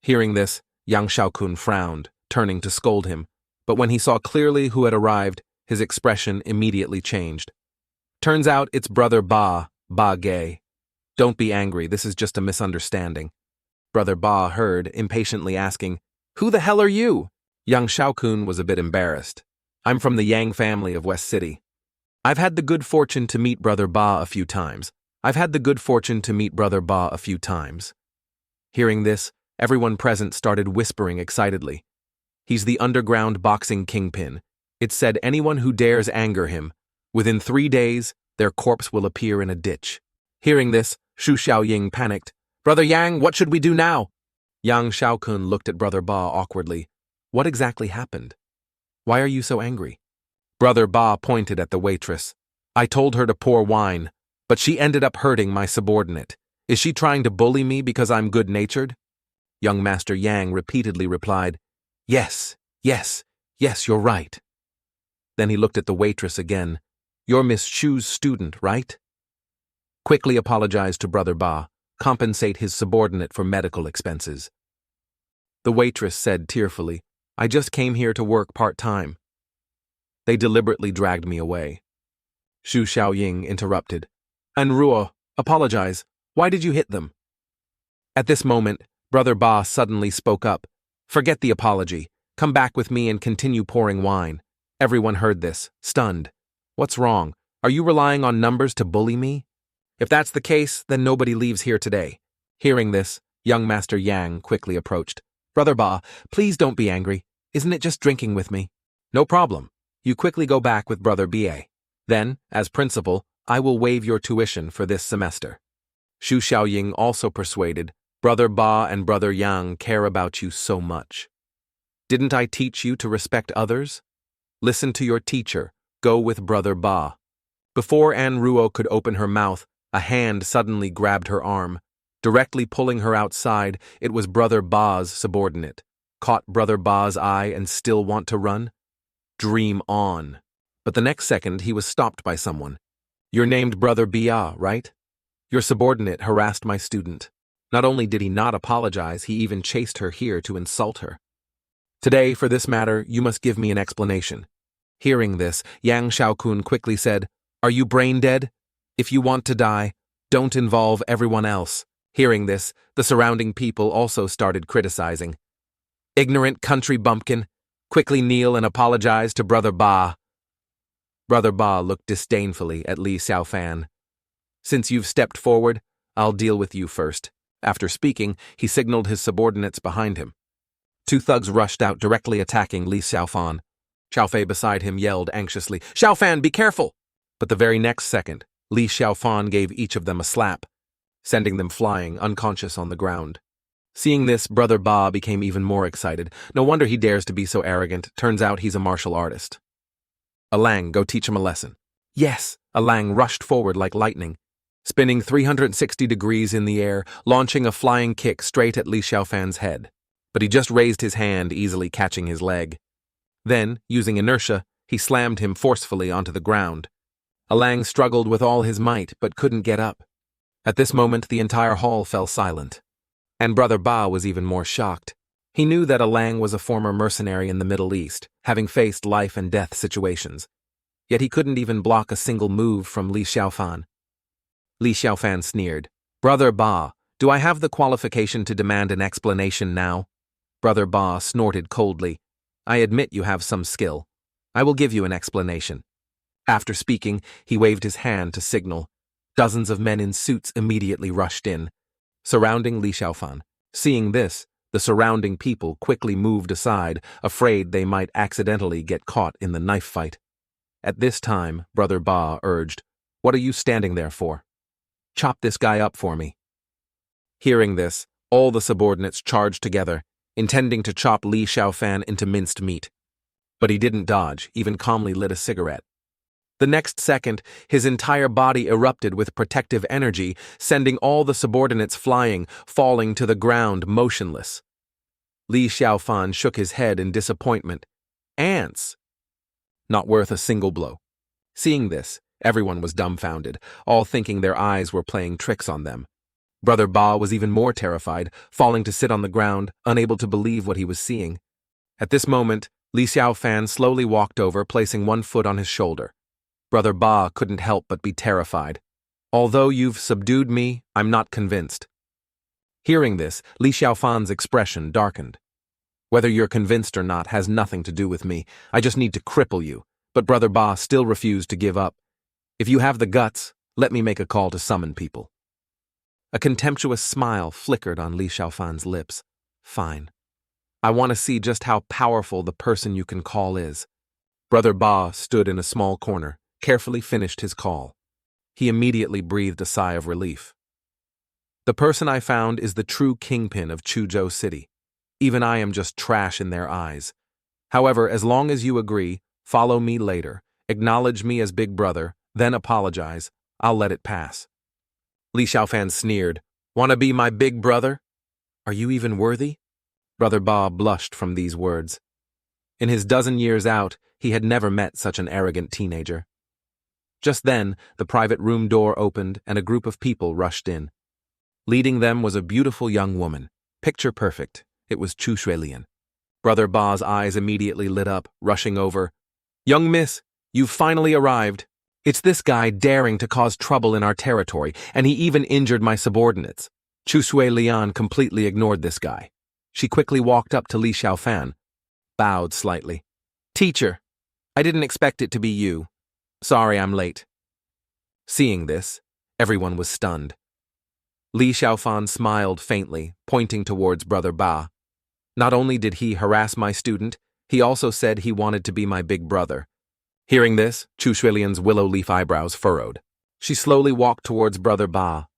Hearing this, Yang Xiaokun frowned, turning to scold him, but when he saw clearly who had arrived, his expression immediately changed. Turns out it's Brother Ba Gay. Don't be angry, this is just a misunderstanding. Brother Ba heard, impatiently asking, Who the hell are you? Yang Xiaokun was a bit embarrassed. I'm from the Yang family of West City. I've had the good fortune to meet Brother Ba a few times. Hearing this, everyone present started whispering excitedly. He's the underground boxing kingpin. It's said anyone who dares anger him, within 3 days, their corpse will appear in a ditch. Hearing this, Xu Xiaoying panicked. Brother Yang, what should we do now? Yang Xiaokun looked at Brother Ba awkwardly. What exactly happened? Why are you so angry? Brother Ba pointed at the waitress. I told her to pour wine, but she ended up hurting my subordinate. Is she trying to bully me because I'm good-natured? Young Master Yang repeatedly replied, Yes, you're right. Then he looked at the waitress again. You're Miss Chu's student, right? Quickly apologized to Brother Ba. compensate his subordinate for medical expenses. The waitress said tearfully, I just came here to work part-time. They deliberately dragged me away. Xu Xiaoying interrupted. Enro, apologize. Why did you hit them? At this moment, Brother Ba suddenly spoke up. Forget the apology. Come back with me and continue pouring wine. Everyone heard this, stunned. What's wrong? Are you relying on numbers to bully me? If that's the case, then nobody leaves here today. Hearing this, young Master Yang quickly approached. Brother Ba, please don't be angry. Isn't it just drinking with me? No problem. You quickly go back with Brother Ba. Then, as principal, I will waive your tuition for this semester. Xu Xiaoying also persuaded, Brother Ba and Brother Yang care about you so much. Didn't I teach you to respect others? Listen to your teacher. Go with Brother Ba. Before An Ruo could open her mouth, a hand suddenly grabbed her arm. Directly pulling her outside, it was Brother Ba's subordinate. Caught Brother Ba's eye and still want to run? Dream on. But the next second he was stopped by someone. You're named Brother Bia, right? Your subordinate harassed my student. Not only did he not apologize, he even chased her here to insult her. Today, for this matter, you must give me an explanation. Hearing this, Yang Xiaokun quickly said, Are you brain dead? If you want to die, don't involve everyone else. Hearing this, the surrounding people also started criticizing. Ignorant country bumpkin, quickly kneel and apologize to Brother Ba. Brother Ba looked disdainfully at Li Xiaofan. Since you've stepped forward, I'll deal with you first. After speaking, he signaled his subordinates behind him. Two thugs rushed out, directly attacking Li Xiaofan. Xiaofei beside him yelled anxiously, Xiaofan, be careful! But the very next second, Li Xiaofan gave each of them a slap, sending them flying, unconscious on the ground. Seeing this, Brother Ba became even more excited. No wonder he dares to be so arrogant. Turns out he's a martial artist. Alang, go teach him a lesson. Yes! Alang rushed forward like lightning, spinning 360 degrees in the air, launching a flying kick straight at Li Xiaofan's head. But he just raised his hand, easily catching his leg. Then, using inertia, he slammed him forcefully onto the ground. Alang struggled with all his might, but couldn't get up. At this moment, the entire hall fell silent. And Brother Ba was even more shocked. He knew that Alang was a former mercenary in the Middle East, having faced life and death situations. Yet he couldn't even block a single move from Li Xiaofan. Li Xiaofan sneered. Brother Ba, do I have the qualification to demand an explanation now? Brother Ba snorted coldly. I admit you have some skill. I will give you an explanation. After speaking, he waved his hand to signal. Dozens of men in suits immediately rushed in, surrounding Li Xiaofan. Seeing this, the surrounding people quickly moved aside, afraid they might accidentally get caught in the knife fight. At this time, Brother Ba urged, What are you standing there for? Chop this guy up for me. Hearing this, all the subordinates charged together, intending to chop Li Xiaofan into minced meat. But he didn't dodge, even calmly lit a cigarette. The next second, his entire body erupted with protective energy, sending all the subordinates flying, falling to the ground motionless. Li Xiaofan shook his head in disappointment. Ants! Not worth a single blow. Seeing this, everyone was dumbfounded, all thinking their eyes were playing tricks on them. Brother Ba was even more terrified, falling to sit on the ground, unable to believe what he was seeing. At this moment, Li Xiaofan slowly walked over, placing one foot on his shoulder. Brother Ba couldn't help but be terrified. Although you've subdued me, I'm not convinced. Hearing this, Li Xiaofan's expression darkened. Whether you're convinced or not has nothing to do with me. I just need to cripple you. But Brother Ba still refused to give up. If you have the guts, let me make a call to summon people. A contemptuous smile flickered on Li Xiaofan's lips. Fine. I want to see just how powerful the person you can call is. Brother Ba stood in a small corner, carefully finished his call. He immediately breathed a sigh of relief. The person I found is the true kingpin of Chuzhou City. Even I am just trash in their eyes. However, as long as you agree, follow me later, acknowledge me as big brother, then apologize, I'll let it pass. Li Xiaofan sneered. Wanna be my big brother? Are you even worthy? Brother Ba blushed from these words. In his dozen years out, he had never met such an arrogant teenager. Just then, the private room door opened and a group of people rushed in. Leading them was a beautiful young woman. Picture perfect. It was Chu Shuilian. Brother Ba's eyes immediately lit up, rushing over. "Young miss, you've finally arrived. It's this guy daring to cause trouble in our territory, and he even injured my subordinates." Chu Shuilian completely ignored this guy. She quickly walked up to Li Xiaofan, bowed slightly. "Teacher, I didn't expect it to be you. Sorry I'm late." Seeing this, everyone was stunned. Li Xiaofan smiled faintly, pointing towards Brother Ba. "Not only did he harass my student, he also said he wanted to be my big brother." Hearing this, Chu Shuilian's willow leaf eyebrows furrowed. She slowly walked towards Brother Ba.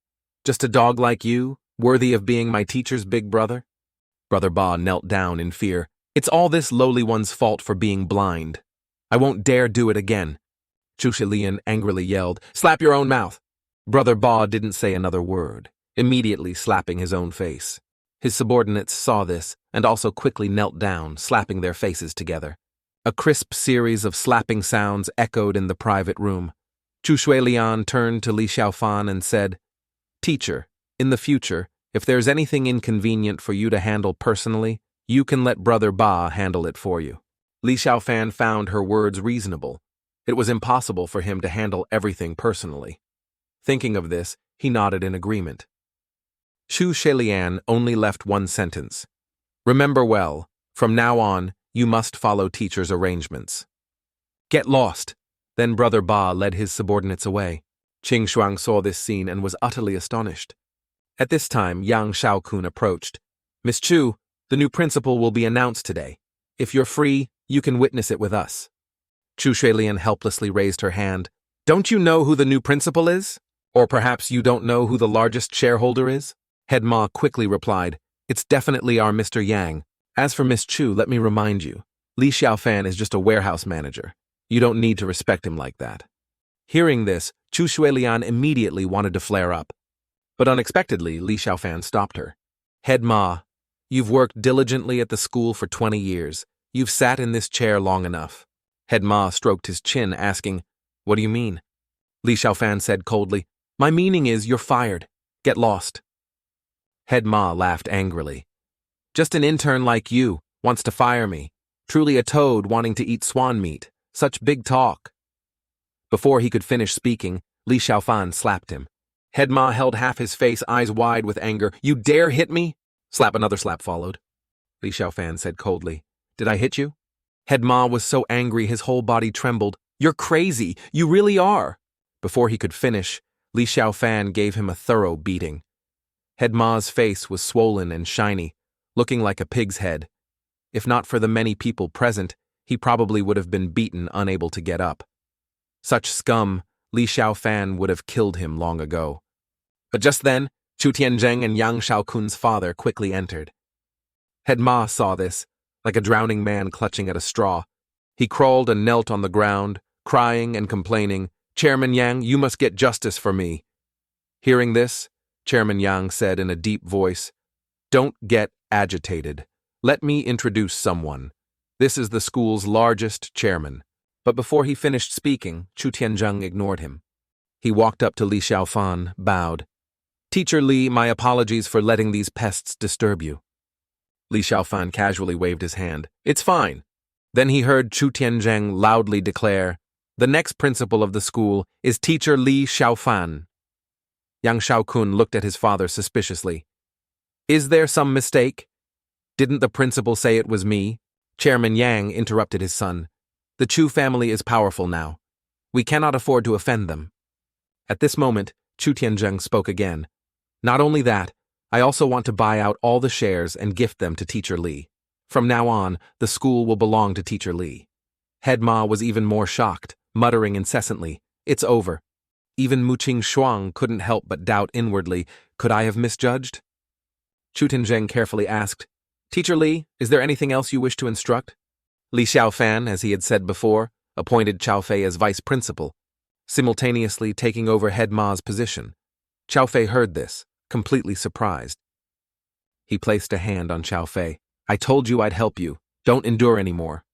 "Just a dog like you, worthy of being my teacher's big brother?" Brother Ba knelt down in fear. "It's all this lowly one's fault for being blind. I won't dare do it again." Chu Shuilian angrily yelled, "Slap your own mouth!" Brother Ba didn't say another word, immediately slapping his own face. His subordinates saw this and also quickly knelt down, slapping their faces together. A crisp series of slapping sounds echoed in the private room. Chu Shuilian turned to Li Xiaofan and said, "Teacher, in the future, if there's anything inconvenient for you to handle personally, you can let Brother Ba handle it for you." Li Xiaofan found her words reasonable. It was impossible for him to handle everything personally. Thinking of this, he nodded in agreement. Chu Shuilian only left one sentence. "Remember well, from now on, you must follow teacher's arrangements." "Get lost." Then Brother Ba led his subordinates away. Qing Shuang saw this scene and was utterly astonished. At this time, Yang Shaokun approached. "Miss Chu, the new principal will be announced today. If you're free, you can witness it with us." Chu Shuilian helplessly raised her hand. "Don't you know who the new principal is? Or perhaps you don't know who the largest shareholder is?" Head Ma quickly replied, "It's definitely our Mr. Yang. As for Miss Chu, let me remind you, Li Xiaofan is just a warehouse manager. You don't need to respect him like that." Hearing this, Chu Shuilian immediately wanted to flare up. But unexpectedly, Li Xiaofan stopped her. "Head Ma, you've worked diligently at the school for 20 years. You've sat in this chair long enough." Head Ma stroked his chin, asking, "What do you mean?" Li Xiaofan said coldly, "My meaning is you're fired. Get lost." Head Ma laughed angrily. "Just an intern like you wants to fire me. Truly a toad wanting to eat swan meat. Such big talk." Before he could finish speaking, Li Xiaofan slapped him. Head Ma held half his face, eyes wide with anger. "You dare hit me?" Slap. Another slap followed. Li Xiaofan said coldly, "Did I hit you?" Head Ma was so angry his whole body trembled. "You're crazy. You really are." Before he could finish, Li Xiaofan gave him a thorough beating. Head Ma's face was swollen and shiny, looking like a pig's head. If not for the many people present, he probably would have been beaten, unable to get up. Such scum, Li Xiaofan would have killed him long ago. But just then, Chu Tianzheng and Yang Shaokun's father quickly entered. Head Ma saw this, like a drowning man clutching at a straw. He crawled and knelt on the ground, crying and complaining, "Chairman Yang, you must get justice for me." Hearing this, Chairman Yang said in a deep voice, "Don't get agitated. Let me introduce someone. This is the school's largest chairman." But before he finished speaking, Chu Tianzheng ignored him. He walked up to Li Xiaofan, bowed. "Teacher Li, my apologies for letting these pests disturb you." Li Xiaofan casually waved his hand. "It's fine." Then he heard Chu Tianzheng loudly declare, "The next principal of the school is Teacher Li Xiaofan." Yang Shaokun looked at his father suspiciously. "Is there some mistake? Didn't the principal say it was me?" Chairman Yang interrupted his son. "The Chu family is powerful now. We cannot afford to offend them." At this moment, Chu Tianzheng spoke again. "Not only that, I also want to buy out all the shares and gift them to Teacher Li. From now on, the school will belong to Teacher Li." Head Ma was even more shocked, muttering incessantly, "It's over." Even Muqing Shuang couldn't help but doubt inwardly, could I have misjudged? Chu Tianzheng carefully asked, "Teacher Li, is there anything else you wish to instruct?" Li Xiaofan, as he had said before, appointed Chao Fei as vice principal, simultaneously taking over Head Ma's position. Chao Fei heard this, completely surprised. He placed a hand on Chao Fei. "I told you I'd help you. Don't endure anymore."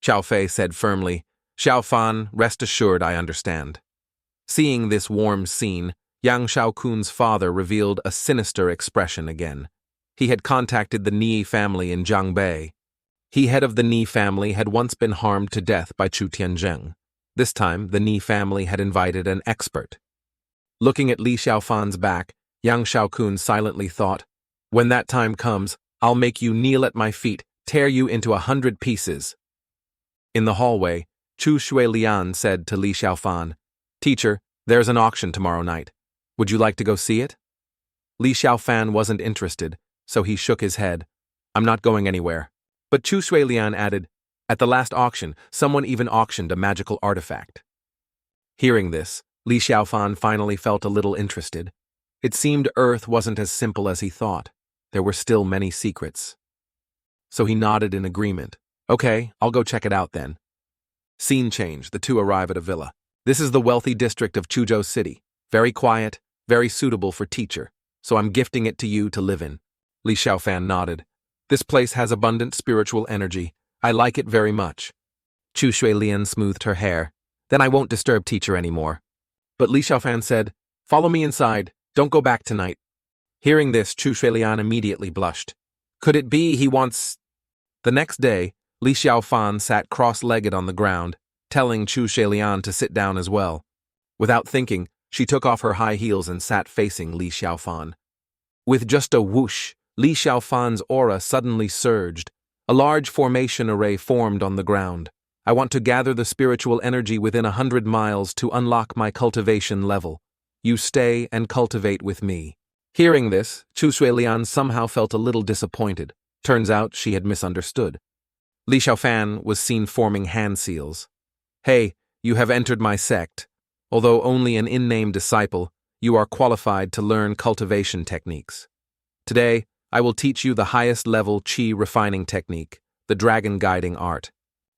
Chao Fei said firmly, "Xiaofan, rest assured I understand." Seeing this warm scene, Yang Shaokun's father revealed a sinister expression again. He had contacted the Ni family in Jiangbei. He, head of the Ni family, had once been harmed to death by Chu Tianzheng. This time, the Ni family had invited an expert. Looking at Li Xiaofan's back, Yang Shaokun silently thought, "When that time comes, I'll make you kneel at my feet, tear you into 100 pieces." In the hallway, Chu Shuilian said to Li Xiaofan, "Teacher, there's an auction tomorrow night. Would you like to go see it?" Li Xiaofan wasn't interested, so he shook his head. "I'm not going anywhere." But Chu Shuilian added, "At the last auction, someone even auctioned a magical artifact." Hearing this, Li Xiaofan finally felt a little interested. It seemed Earth wasn't as simple as he thought. There were still many secrets. So he nodded in agreement. "Okay, I'll go check it out then." Scene change, the two arrive at a villa. This is the wealthy district of Chuzhou City. Very quiet, very suitable for teacher, so I'm gifting it to you to live in. Li Xiaofan nodded. "This place has abundant spiritual energy. I like it very much." Chu Shuilian smoothed her hair. "Then I won't disturb teacher anymore." But Li Xiaofan said, "Follow me inside. Don't go back tonight." Hearing this, Chu Shuilian immediately blushed. Could it be he wants... The next day, Li Xiaofan sat cross-legged on the ground, telling Chu Shuilian to sit down as well. Without thinking, she took off her high heels and sat facing Li Xiaofan. With just a whoosh, Li Xiaofan's aura suddenly surged. A large formation array formed on the ground. "I want to gather the spiritual energy within 100 miles to unlock my cultivation level. You stay and cultivate with me." Hearing this, Chu Shuilian somehow felt a little disappointed. Turns out she had misunderstood. Li Xiaofan was seen forming hand seals. "Hey, you have entered my sect. Although only an in-name disciple, you are qualified to learn cultivation techniques. Today, I will teach you the highest level qi refining technique, the dragon guiding art."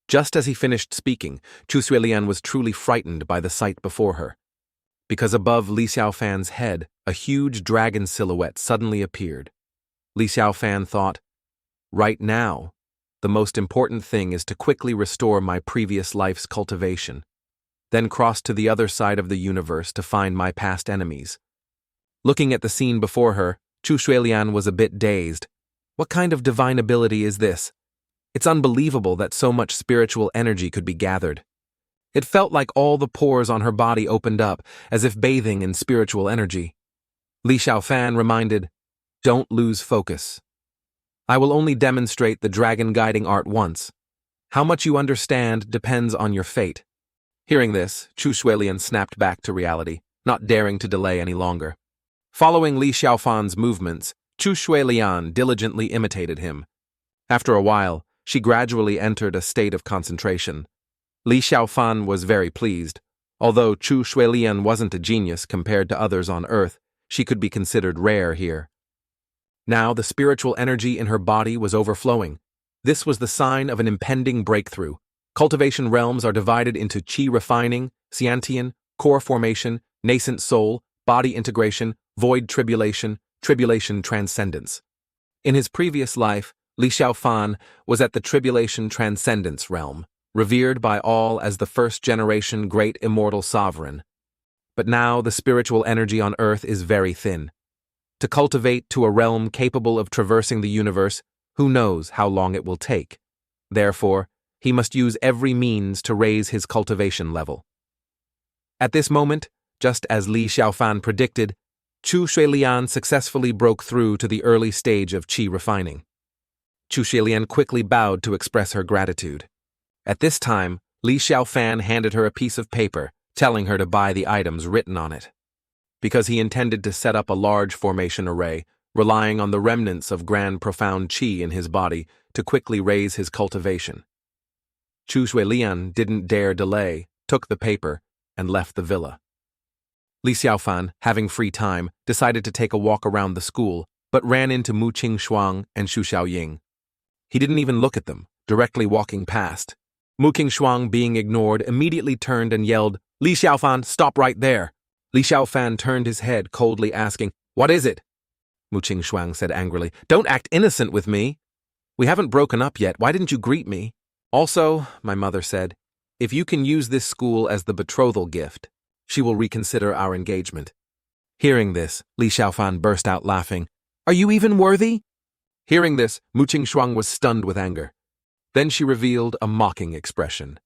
Just as he finished speaking, Chu Shuilian was truly frightened by the sight before her. Because above Li Xiaofan's head, a huge dragon silhouette suddenly appeared. Li Xiaofan thought, "Right now, the most important thing is to quickly restore my previous life's cultivation, then cross to the other side of the universe to find my past enemies." Looking at the scene before her, Chu Shuilian was a bit dazed. What kind of divine ability is this? It's unbelievable that so much spiritual energy could be gathered. It felt like all the pores on her body opened up, as if bathing in spiritual energy. Li Xiaofan reminded, "Don't lose focus. I will only demonstrate the dragon guiding art once. How much you understand depends on your fate." Hearing this, Chu Shuilian snapped back to reality, not daring to delay any longer. Following Li Xiaofan's movements, Chu Shuilian diligently imitated him. After a while, she gradually entered a state of concentration. Li Xiaofan was very pleased. Although Chu Shuilian wasn't a genius compared to others on Earth, she could be considered rare here. Now the spiritual energy in her body was overflowing. This was the sign of an impending breakthrough. Cultivation realms are divided into qi refining, scientian, core formation, nascent soul, body integration, void tribulation, tribulation transcendence. In his previous life, Li Xiaofan was at the tribulation transcendence realm, revered by all as the first-generation great immortal sovereign. But now the spiritual energy on Earth is very thin. To cultivate to a realm capable of traversing the universe, who knows how long it will take. Therefore, he must use every means to raise his cultivation level. At this moment, just as Li Xiaofan predicted, Chu Shuilian successfully broke through to the early stage of qi refining. Chu Shuilian quickly bowed to express her gratitude. At this time, Li Xiaofan handed her a piece of paper, telling her to buy the items written on it. Because he intended to set up a large formation array, relying on the remnants of grand profound qi in his body to quickly raise his cultivation. Chu Shuilian didn't dare delay, took the paper, and left the villa. Li Xiaofan, having free time, decided to take a walk around the school, but ran into Mu Qingshuang and Xu Xiaoying. He didn't even look at them, directly walking past. Mu Qingshuang, being ignored, immediately turned and yelled, "Li Xiaofan, stop right there!" Li Xiaofan turned his head, coldly asking, "What is it?" Mu Qingshuang said angrily, "Don't act innocent with me. We haven't broken up yet. Why didn't you greet me? Also," my mother said, "if you can use this school as the betrothal gift, she will reconsider our engagement." Hearing this, Li Xiaofan burst out laughing. Are you even worthy? Hearing this, Mu Qingxuang was stunned with anger. Then she revealed a mocking expression.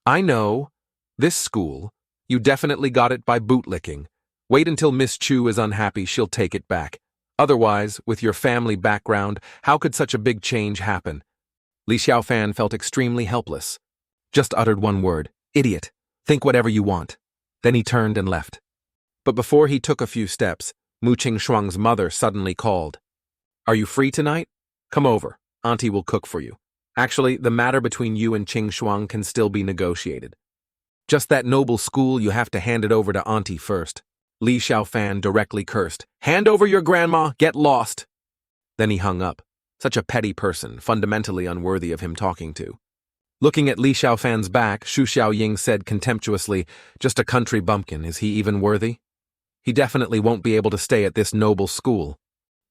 I know. This school. You definitely got it by bootlicking. Wait until Miss Chu is unhappy, she'll take it back. Otherwise, with your family background, how could such a big change happen? Li Xiaofan felt extremely helpless. Just uttered one word. Idiot. Think whatever you want. Then he turned and left. But before he took a few steps, Mu Qingxuang's mother suddenly called. Are you free tonight? Come over. Auntie will cook for you. Actually, the matter between you and Qingxuang can still be negotiated. Just that noble school, you have to hand it over to Auntie first. Li Xiaofan directly cursed. Hand over your grandma, get lost. Then he hung up. Such a petty person, fundamentally unworthy of him talking to. Looking at Li Xiaofan's back, Xu Xiaoying said contemptuously, just a country bumpkin, is he even worthy? He definitely won't be able to stay at this noble school.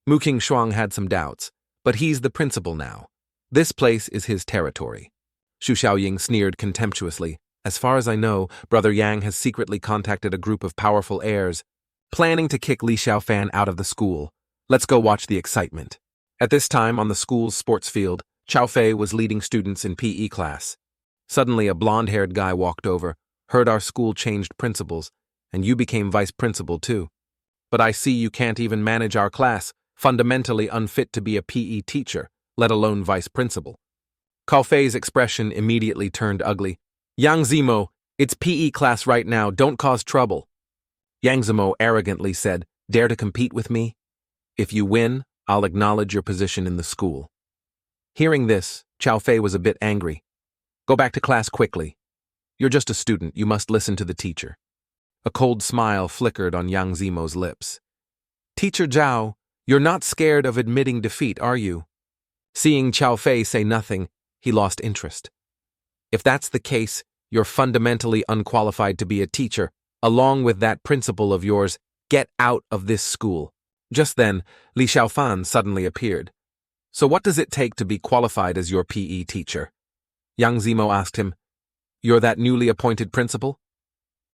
Mu Qingxuang had some doubts, but he's the principal now. This place is his territory. Xu Xiaoying sneered contemptuously. As far as I know, Brother Yang has secretly contacted a group of powerful heirs, planning to kick Li Xiaofan out of the school. Let's go watch the excitement. At this time, on the school's sports field, Chao Fei was leading students in PE class. Suddenly, a blonde-haired guy walked over, heard our school changed principals, and you became vice principal too. But I see you can't even manage our class, fundamentally unfit to be a PE teacher, let alone vice principal. Cao Fei's expression immediately turned ugly. Yang Zimo, it's PE class right now, don't cause trouble. Yang Zimo arrogantly said, dare to compete with me? If you win, I'll acknowledge your position in the school. Hearing this, Chao Fei was a bit angry. Go back to class quickly. You're just a student, you must listen to the teacher. A cold smile flickered on Yang Zimo's lips. Teacher Zhao, you're not scared of admitting defeat, are you? Seeing Chao Fei say nothing, he lost interest. If that's the case, you're fundamentally unqualified to be a teacher. Along with that principal of yours, get out of this school. Just then, Li Xiaofan suddenly appeared. So what does it take to be qualified as your PE teacher? Yang Zimo asked him. You're that newly appointed principal?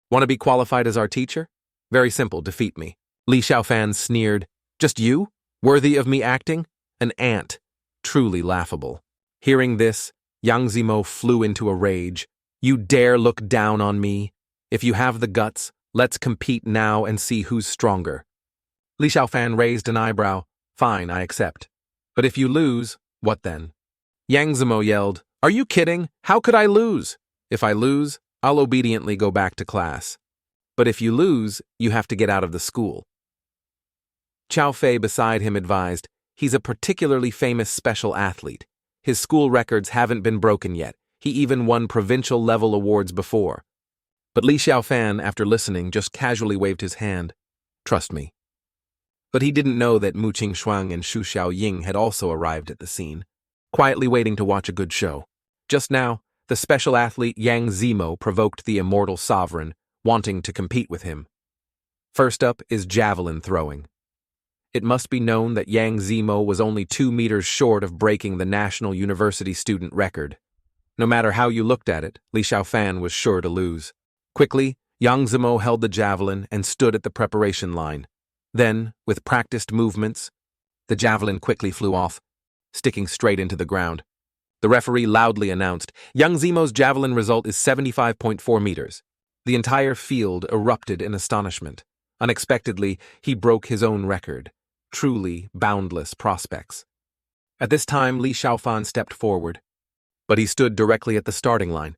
Want to be qualified as our teacher? Very simple, defeat me. Li Xiaofan sneered. Just you? Worthy of me acting? An ant. Truly laughable. Hearing this, Yang Zimo flew into a rage. You dare look down on me? If you have the guts, let's compete now and see who's stronger. Li Xiaofan raised an eyebrow. Fine, I accept. But if you lose, what then? Yang Zimo yelled, Are you kidding? How could I lose? If I lose, I'll obediently go back to class. But if you lose, you have to get out of the school. Chao Fei beside him advised, he's a particularly famous special athlete. His school records haven't been broken yet. He even won provincial-level awards before. But Li Xiaofan, after listening, just casually waved his hand. Trust me. But he didn't know that Mu Qingxuang and Xu Xiaoying had also arrived at the scene, quietly waiting to watch a good show. Just now, the special athlete Yang Zimo provoked the immortal sovereign, wanting to compete with him. First up is javelin throwing. It must be known that Yang Zimo was only 2 meters short of breaking the national university student record. No matter how you looked at it, Li Xiaofan was sure to lose. Quickly, Yang Zimo held the javelin and stood at the preparation line. Then, with practiced movements, the javelin quickly flew off, sticking straight into the ground. The referee loudly announced, Yang Zimo's javelin result is 75.4 meters. The entire field erupted in astonishment. Unexpectedly, he broke his own record. Truly boundless prospects. At this time, Li Xiaofan stepped forward, but he stood directly at the starting line.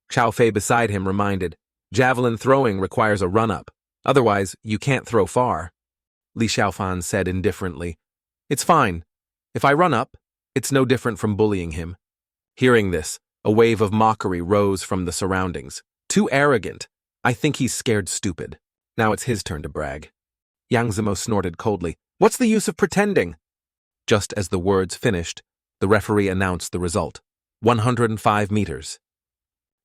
Chao Fei beside him reminded, javelin throwing requires a run-up. Otherwise, you can't throw far. Li Xiaofan said indifferently, It's fine. If I run up, it's no different from bullying him. Hearing this, a wave of mockery rose from the surroundings. Too arrogant. I think he's scared stupid. Now it's his turn to brag. Yang Zimo snorted coldly. What's the use of pretending? Just as the words finished, the referee announced the result. 105 meters.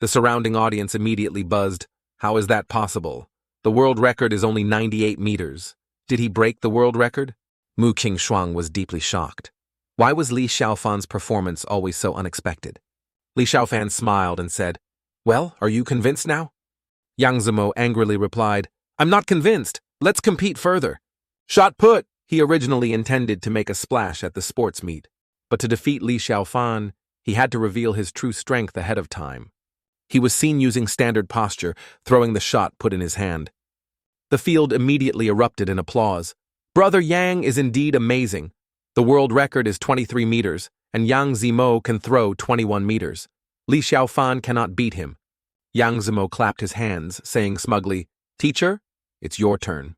The surrounding audience immediately buzzed. How is that possible? The world record is only 98 meters. Did he break the world record? Mu Qingxuang was deeply shocked. Why was Li Xiaofan's performance always so unexpected? Li Xiaofan smiled and said, Well, are you convinced now? Yang Zimo angrily replied, I'm not convinced, Let's compete further. Shot put! He originally intended to make a splash at the sports meet, but to defeat Li Xiaofan, he had to reveal his true strength ahead of time. He was seen using standard posture, throwing the shot put in his hand. The field immediately erupted in applause. Brother Yang is indeed amazing. The world record is 23 meters, and Yang Zimo can throw 21 meters. Li Xiaofan cannot beat him. Yang Zimo clapped his hands, saying smugly, "Teacher, it's your turn."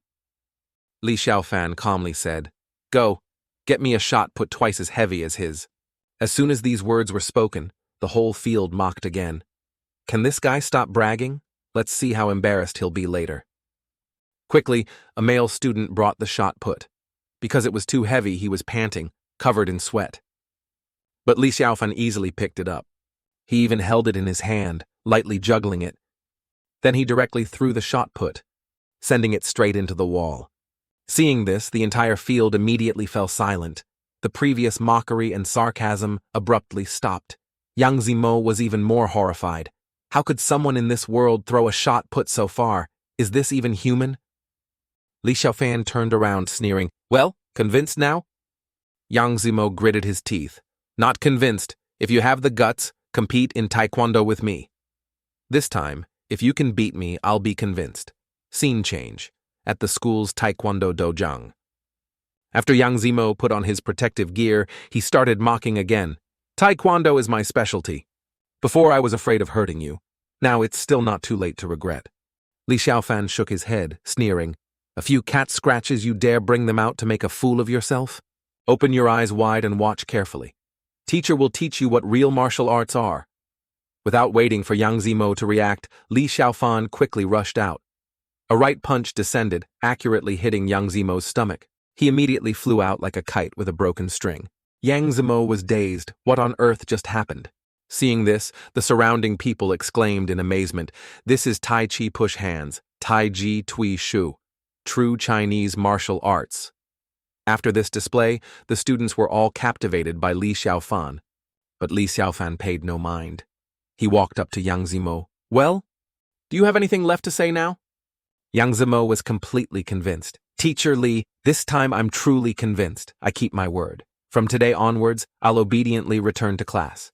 Li Xiaofan calmly said, "Go, get me a shot put twice as heavy as his." As soon as these words were spoken, the whole field mocked again. Can this guy stop bragging? Let's see how embarrassed he'll be later. Quickly, a male student brought the shot put. Because it was too heavy, he was panting, covered in sweat. But Li Xiaofan easily picked it up. He even held it in his hand, lightly juggling it. Then he directly threw the shot put, sending it straight into the wall. Seeing this, the entire field immediately fell silent. The previous mockery and sarcasm abruptly stopped. Yang Zimo was even more horrified. How could someone in this world throw a shot put so far? Is this even human? Li Xiaofan turned around, sneering, "Well, convinced now?" Yang Zimo gritted his teeth. "Not convinced. If you have the guts, compete in taekwondo with me. This time, if you can beat me, I'll be convinced." Scene change. At the school's taekwondo dojang. After Yang Zimo put on his protective gear, he started mocking again. "Taekwondo is my specialty. Before I was afraid of hurting you. Now it's still not too late to regret." Li Xiaofan shook his head, sneering. "A few cat scratches, you dare bring them out to make a fool of yourself? Open your eyes wide and watch carefully. Teacher will teach you what real martial arts are." Without waiting for Yang Zimo to react, Li Xiaofan quickly rushed out. A right punch descended, accurately hitting Yang Zimo's stomach. He immediately flew out like a kite with a broken string. Yang Zimo was dazed. What on earth just happened? Seeing this, the surrounding people exclaimed in amazement, "This is Tai Chi push hands, Tai Chi Tui Shu, true Chinese martial arts." After this display, the students were all captivated by Li Xiaofan. But Li Xiaofan paid no mind. He walked up to Yang Zimo. "Well, do you have anything left to say now?" Yang Zimo was completely convinced. "Teacher Li, this time I'm truly convinced. I keep my word. From today onwards, I'll obediently return to class."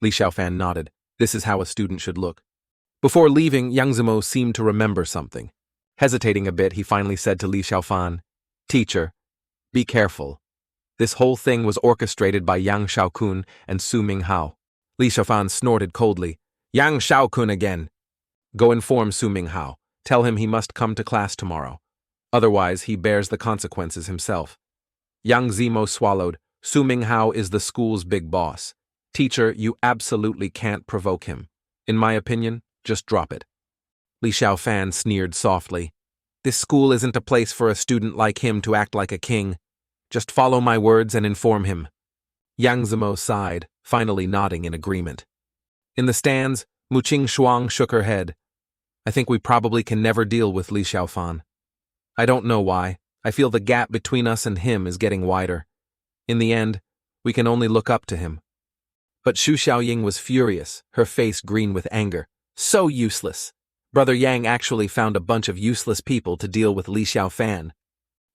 Li Xiaofan nodded. This is how a student should look. Before leaving, Yang Zimo seemed to remember something. Hesitating a bit, he finally said to Li Xiaofan, "Teacher, be careful. This whole thing was orchestrated by Yang Shaokun and Su Minghao." Li Xiaofan snorted coldly. "Yang Shaokun again. Go inform Su Minghao. Tell him he must come to class tomorrow. Otherwise, he bears the consequences himself." Yang Zimo swallowed. "Su Minghao is the school's big boss. Teacher, you absolutely can't provoke him. In my opinion, just drop it." Li Xiaofan sneered softly. "This school isn't a place for a student like him to act like a king. Just follow my words and inform him." Yang Zimo sighed, finally nodding in agreement. In the stands, Mu Qing Shuang shook her head. "I think we probably can never deal with Li Xiaofan. I don't know why. I feel the gap between us and him is getting wider. In the end, we can only look up to him." But Xu Xiaoying was furious, her face green with anger. "So useless. Brother Yang actually found a bunch of useless people to deal with Li Xiaofan."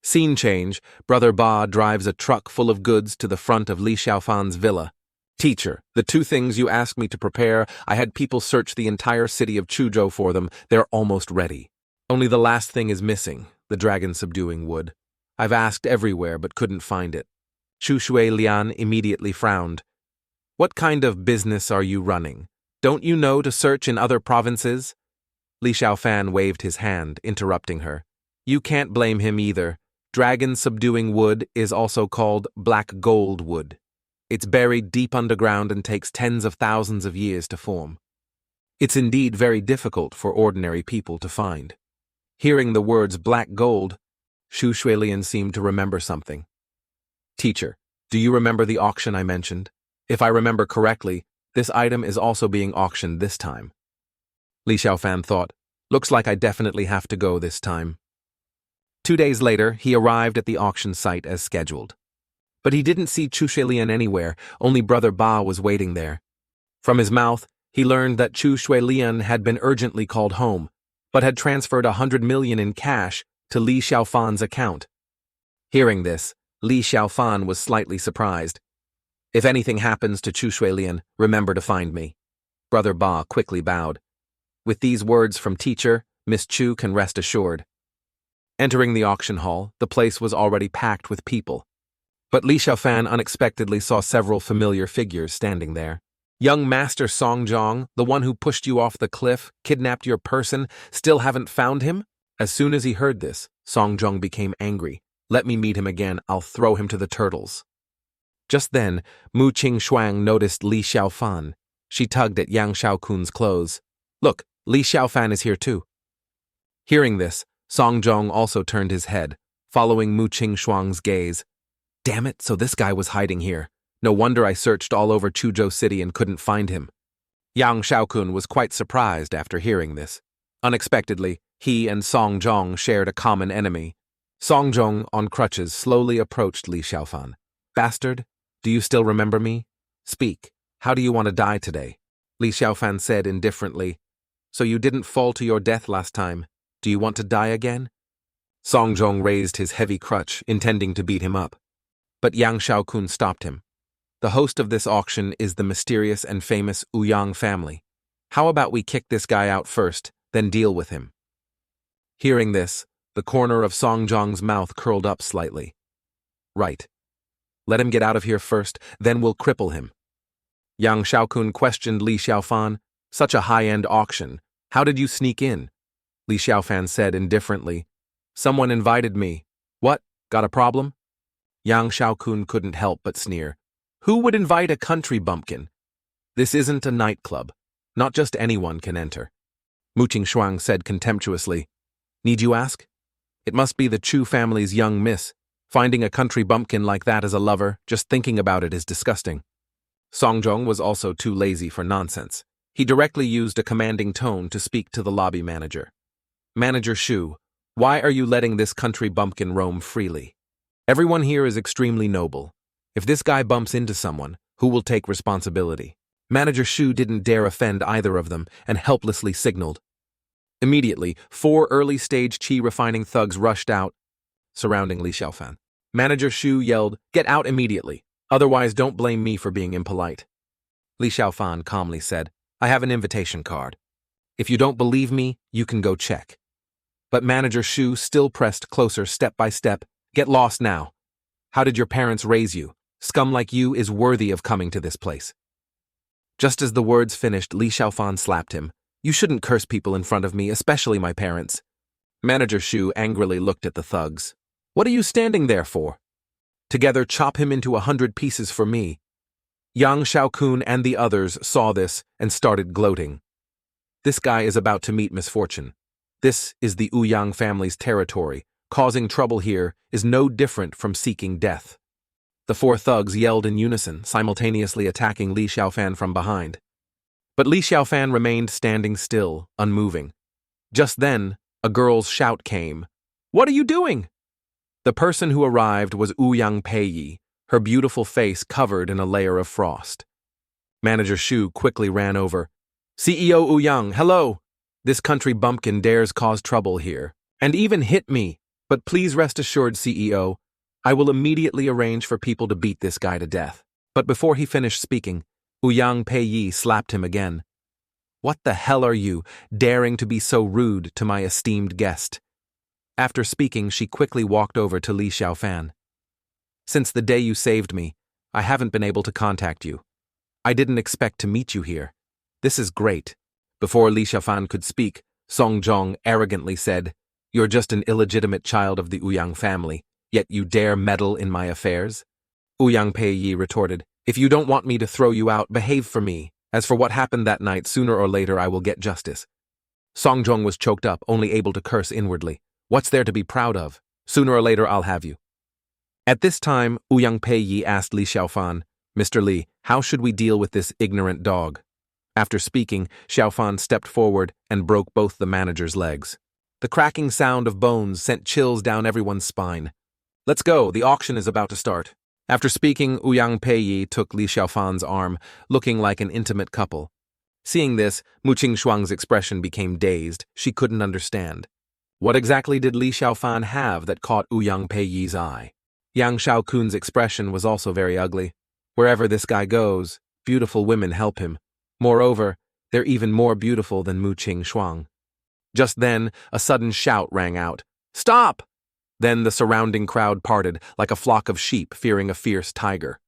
Scene change. Brother Ba drives a truck full of goods to the front of Li Xiaofan's villa. "Teacher, the two things you asked me to prepare, I had people search the entire city of Chuzhou for them. They're almost ready. Only the last thing is missing, the dragon-subduing wood. I've asked everywhere but couldn't find it." Xu Shuilian immediately frowned. "What kind of business are you running? Don't you know to search in other provinces?" Li Xiaofan waved his hand, interrupting her. "You can't blame him either. Dragon-subduing wood is also called black gold wood. It's buried deep underground and takes tens of thousands of years to form. It's indeed very difficult for ordinary people to find." Hearing the words black gold, Xu Shuilian seemed to remember something. "Teacher, do you remember the auction I mentioned? If I remember correctly, this item is also being auctioned this time." Li Xiaofan thought, "Looks like I definitely have to go this time." 2 days later, he arrived at the auction site as scheduled. But he didn't see Xu Shuilian anywhere, only Brother Ba was waiting there. From his mouth, he learned that Xu Shuilian had been urgently called home, but had transferred 100 million in cash to Li Xiaofan's account. Hearing this, Li Xiaofan was slightly surprised. If anything happens to Chu Shuilian, remember to find me. Brother Ba quickly bowed. With these words from teacher, Miss Chu can rest assured. Entering the auction hall, the place was already packed with people. But Li Xiaofan unexpectedly saw several familiar figures standing there. Young Master Songjong, the one who pushed you off the cliff, kidnapped your person, still haven't found him? As soon as he heard this, Songjong became angry. Let me meet him again, I'll throw him to the turtles. Just then, Mu Qing noticed Li Xiaofan. She tugged at Yang Xiaokun's clothes. Look, Li Xiaofan is here too. Hearing this, Songjong also turned his head, following Mu Qing's gaze. Damn it, so this guy was hiding here. No wonder I searched all over Chuzhou City and couldn't find him. Yang Xiaokun was quite surprised after hearing this. Unexpectedly, he and Songjong shared a common enemy. Songjong, on crutches, slowly approached Li Xiaofan. Bastard, do you still remember me? Speak, how do you want to die today? Li Xiaofan said indifferently. So you didn't fall to your death last time. Do you want to die again? Songjong raised his heavy crutch, intending to beat him up. But Yang Xiaokun stopped him. The host of this auction is the mysterious and famous Ouyang family. How about we kick this guy out first, then deal with him? Hearing this, the corner of Songjong's mouth curled up slightly. Right. Let him get out of here first, then we'll cripple him. Yang Xiaokun questioned Li Xiaofan. Such a high-end auction. How did you sneak in? Li Xiaofan said indifferently. Someone invited me. What? Got a problem? Yang Xiaokun couldn't help but sneer. Who would invite a country bumpkin? This isn't a nightclub. Not just anyone can enter. Mu Qing said contemptuously. Need you ask? It must be the Chu family's young miss. Finding a country bumpkin like that as a lover, just thinking about it is disgusting. Songjong was also too lazy for nonsense. He directly used a commanding tone to speak to the lobby manager. Manager Shu, why are you letting this country bumpkin roam freely? Everyone here is extremely noble. If this guy bumps into someone, who will take responsibility? Manager Shu didn't dare offend either of them and helplessly signaled. Immediately, 4 early-stage chi-refining thugs rushed out, surrounding Li Xiaofan. Manager Shu yelled, Get out immediately, otherwise don't blame me for being impolite. Li Xiaofan calmly said, I have an invitation card. If you don't believe me, you can go check. But Manager Shu still pressed closer step by step. Get lost now. How did your parents raise you? Scum like you is worthy of coming to this place. Just as the words finished, Li Xiaofan slapped him. You shouldn't curse people in front of me, especially my parents. Manager Shu angrily looked at the thugs. What are you standing there for? Together chop him into 100 pieces for me. Yang Xiaokun and the others saw this and started gloating. This guy is about to meet misfortune. This is the Ouyang family's territory. Causing trouble here is no different from seeking death. The 4 thugs yelled in unison, simultaneously attacking Li Xiaofan from behind. But Li Xiaofan remained standing still, unmoving. Just then, a girl's shout came. What are you doing? The person who arrived was Ouyang Peiyi, her beautiful face covered in a layer of frost. Manager Shu quickly ran over. CEO Ouyang, hello! This country bumpkin dares cause trouble here, and even hit me, but please rest assured, CEO, I will immediately arrange for people to beat this guy to death. But before he finished speaking, Ouyang Peiyi slapped him again. What the hell are you, daring to be so rude to my esteemed guest? After speaking, she quickly walked over to Li Xiaofan. Since the day you saved me, I haven't been able to contact you. I didn't expect to meet you here. This is great. Before Li Xiaofan could speak, Songjong arrogantly said, You're just an illegitimate child of the Ouyang family, yet you dare meddle in my affairs? Ouyang Peiyi retorted, If you don't want me to throw you out, behave for me. As for what happened that night, sooner or later I will get justice. Songjong was choked up, only able to curse inwardly. What's there to be proud of? Sooner or later I'll have you. At this time, Ouyang Peiyi asked Li Xiaofan, Mr. Li, how should we deal with this ignorant dog? After speaking, Xiaofan stepped forward and broke both the manager's legs. The cracking sound of bones sent chills down everyone's spine. Let's go, the auction is about to start. After speaking, Ouyang Peiyi took Li Xiaofan's arm, looking like an intimate couple. Seeing this, Mu Qing's expression became dazed. She couldn't understand. What exactly did Li Xiaofan have that caught Ouyang Peiyi's eye? Yang Xiaokun's expression was also very ugly. Wherever this guy goes, beautiful women help him. Moreover, they're even more beautiful than Mu Qing Shuang. Just then, a sudden shout rang out. "Stop!" Then the surrounding crowd parted, like a flock of sheep fearing a fierce tiger.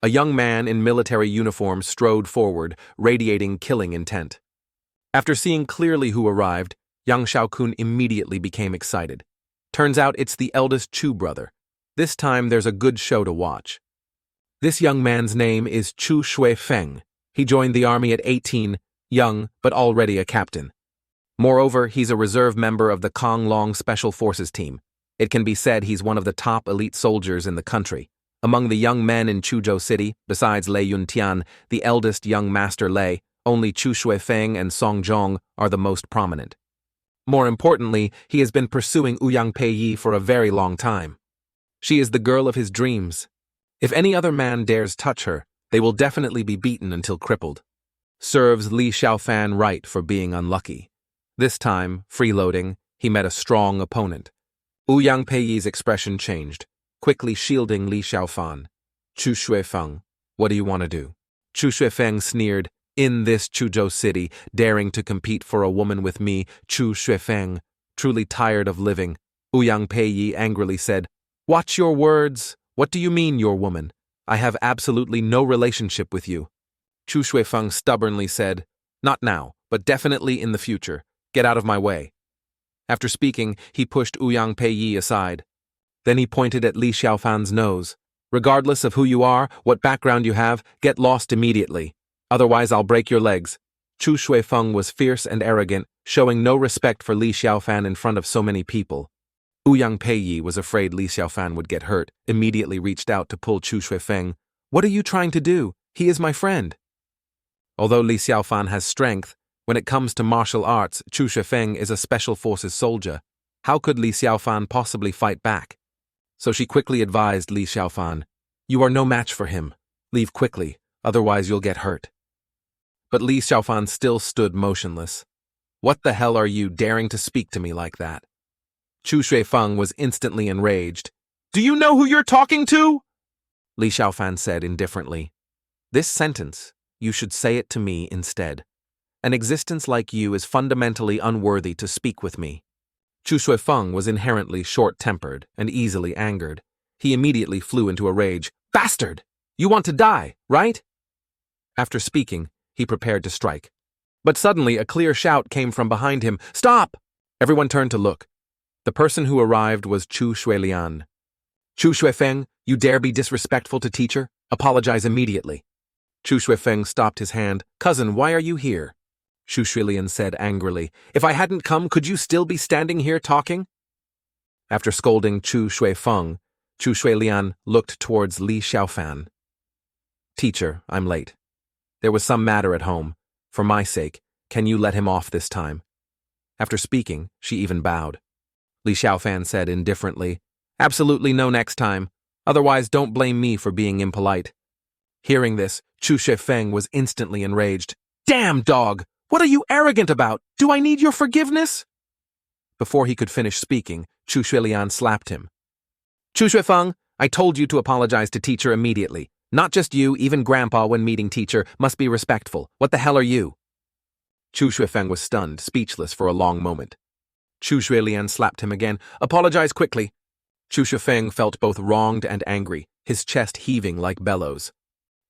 A young man in military uniform strode forward, radiating killing intent. After seeing clearly who arrived, Yang Xiaokun immediately became excited. Turns out it's the eldest Chu brother. This time there's a good show to watch. This young man's name is Chu Shuifeng. He joined the army at 18, young but already a captain. Moreover, he's a reserve member of the Konglong Special Forces team. It can be said he's one of the top elite soldiers in the country. Among the young men in Chuzhou City, besides Lei Yuntian, the eldest young master Lei, only Chu Shuifeng and Song Zhong are the most prominent. More importantly, he has been pursuing Ouyang Peiyi for a very long time. She is the girl of his dreams. If any other man dares touch her, they will definitely be beaten until crippled. Serves Li Xiaofan right for being unlucky. This time, freeloading, he met a strong opponent. Ouyang Peiyi's expression changed, quickly shielding Li Xiaofan. "Chu Shuifeng, what do you want to do?" Chu Shuifeng sneered, "In this Chuzhou City, daring to compete for a woman with me, Chu Shuifeng, truly tired of living." Ouyang Peiyi angrily said, "Watch your words. What do you mean, your woman? I have absolutely no relationship with you." Chu Shuifeng stubbornly said, "Not now, but definitely in the future. Get out of my way." After speaking, he pushed Ouyang Peiyi aside. Then he pointed at Li Xiaofan's nose. "Regardless of who you are, what background you have, get lost immediately. Otherwise I'll break your legs." Chu Shuifeng was fierce and arrogant, showing no respect for Li Xiaofan in front of so many people. Ouyang Peiyi was afraid Li Xiaofan would get hurt, immediately reached out to pull Chu Shuifeng. "What are you trying to do? He is my friend." Although Li Xiaofan has strength, when it comes to martial arts, Chu Shuifeng is a special forces soldier. How could Li Xiaofan possibly fight back? So she quickly advised Li Xiaofan, "You are no match for him. Leave quickly, otherwise you'll get hurt." But Li Xiaofan still stood motionless. "What the hell are you daring to speak to me like that?" Chu Shuifeng was instantly enraged. "Do you know who you're talking to?" Li Xiaofan said indifferently, "This sentence, you should say it to me instead. An existence like you is fundamentally unworthy to speak with me." Chu Shuifeng was inherently short-tempered and easily angered. He immediately flew into a rage. "Bastard! You want to die, right?" After speaking, he prepared to strike. But suddenly a clear shout came from behind him. "Stop!" Everyone turned to look. The person who arrived was Chu Shuilian. "Chu Shuifeng, you dare be disrespectful to teacher? Apologize immediately." Chu Shuifeng stopped his hand. "Cousin, why are you here?" Chu Shuilian said angrily. "If I hadn't come, could you still be standing here talking?" After scolding Chu Shuifeng, Chu Shuilian looked towards Li Xiaofan. "Teacher, I'm late. There was some matter at home. For my sake, can you let him off this time?" After speaking, she even bowed. Li Xiaofan said indifferently, "Absolutely no next time. Otherwise, don't blame me for being impolite." Hearing this, Chu Shuifeng was instantly enraged. "Damn dog! What are you arrogant about? Do I need your forgiveness?" Before he could finish speaking, Chu Shuilian slapped him. "Chu Shuifeng, I told you to apologize to teacher immediately. Not just you, even Grandpa when meeting teacher must be respectful. What the hell are you?" Chu Shuifeng was stunned, speechless for a long moment. Chu Shuilian slapped him again. "Apologize quickly." Chu Shuifeng felt both wronged and angry, his chest heaving like bellows.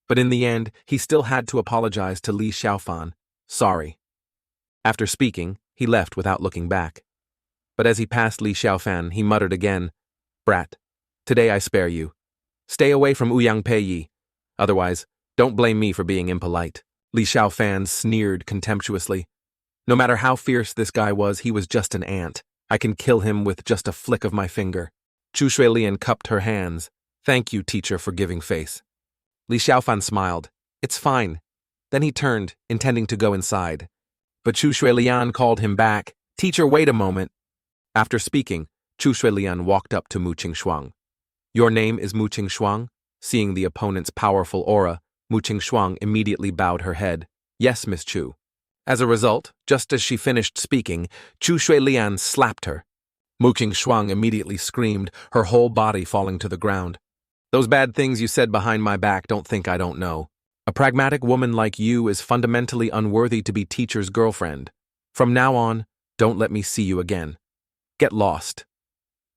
But in the end, he still had to apologize to Li Xiaofan. "Sorry." After speaking, he left without looking back. But as he passed Li Xiaofan, he muttered again, "Brat, today I spare you. Stay away from Ouyang Peiyi. Otherwise, don't blame me for being impolite." Li Xiaofan sneered contemptuously. "No matter how fierce this guy was, he was just an ant. I can kill him with just a flick of my finger." Chu Shuilian cupped her hands. "Thank you, teacher, for giving face." Li Xiaofan smiled. "It's fine." Then he turned, intending to go inside. But Chu Shuilian called him back. "Teacher, wait a moment." After speaking, Chu Shuilian walked up to Mu Qing Shuang. "Your name is Mu Qing Shuang?" Seeing the opponent's powerful aura, Mu Qing Shuang immediately bowed her head. "Yes, Miss Chu." As a result, just as she finished speaking, Chu Shuilian slapped her. Mu Qingshuang immediately screamed, her whole body falling to the ground. Those bad things you said behind my back, don't think I don't know. A pragmatic woman like you is fundamentally unworthy to be teacher's girlfriend. From now on, don't let me see you again. Get lost.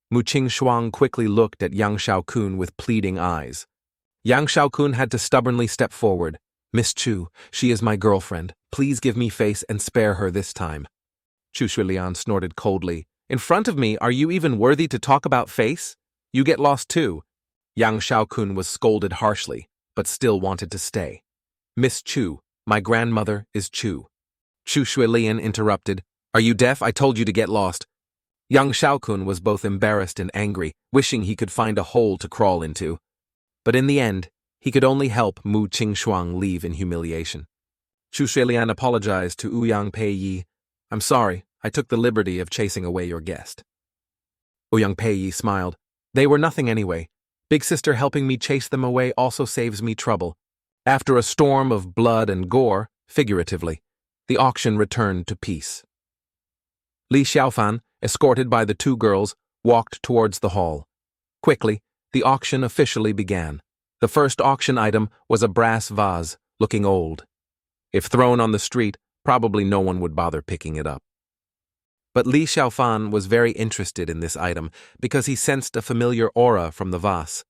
Mu Qingshuang quickly looked at Yang Shaokun with pleading eyes. Yang Shaokun had to stubbornly step forward. Miss Chu, she is my girlfriend. Please give me face and spare her this time. Chu Shuilian snorted coldly. In front of me, are you even worthy to talk about face? You get lost too. Yang Shaokun was scolded harshly, but still wanted to stay. Miss Chu, my grandmother is Chu. Chu Shuilian interrupted. Are you deaf? I told you to get lost. Yang Shaokun was both embarrassed and angry, wishing he could find a hole to crawl into. But in the end, he could only help Mu Qingshuang leave in humiliation. Chu Shuilian apologized to Ouyang Peiyi. I'm sorry, I took the liberty of chasing away your guest. Ouyang Peiyi smiled. They were nothing anyway. Big sister helping me chase them away also saves me trouble. After a storm of blood and gore, figuratively, the auction returned to peace. Li Xiaofan, escorted by the two girls, walked towards the hall. Quickly, the auction officially began. The first auction item was a brass vase, looking old. If thrown on the street, probably no one would bother picking it up. But Li Xiaofan was very interested in this item because he sensed a familiar aura from the vase.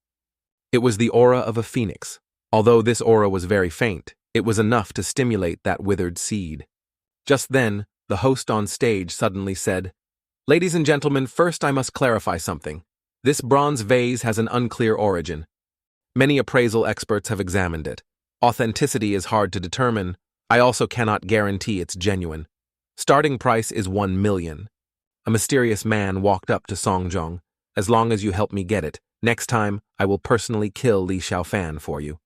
It was the aura of a phoenix. Although this aura was very faint, it was enough to stimulate that withered seed. Just then, the host on stage suddenly said, Ladies and gentlemen, first I must clarify something. This bronze vase has an unclear origin. Many appraisal experts have examined it. Authenticity is hard to determine. I also cannot guarantee it's genuine. Starting price is 1 million. A mysterious man walked up to Songjong. As long as you help me get it, next time I will personally kill Li Xiaofan for you.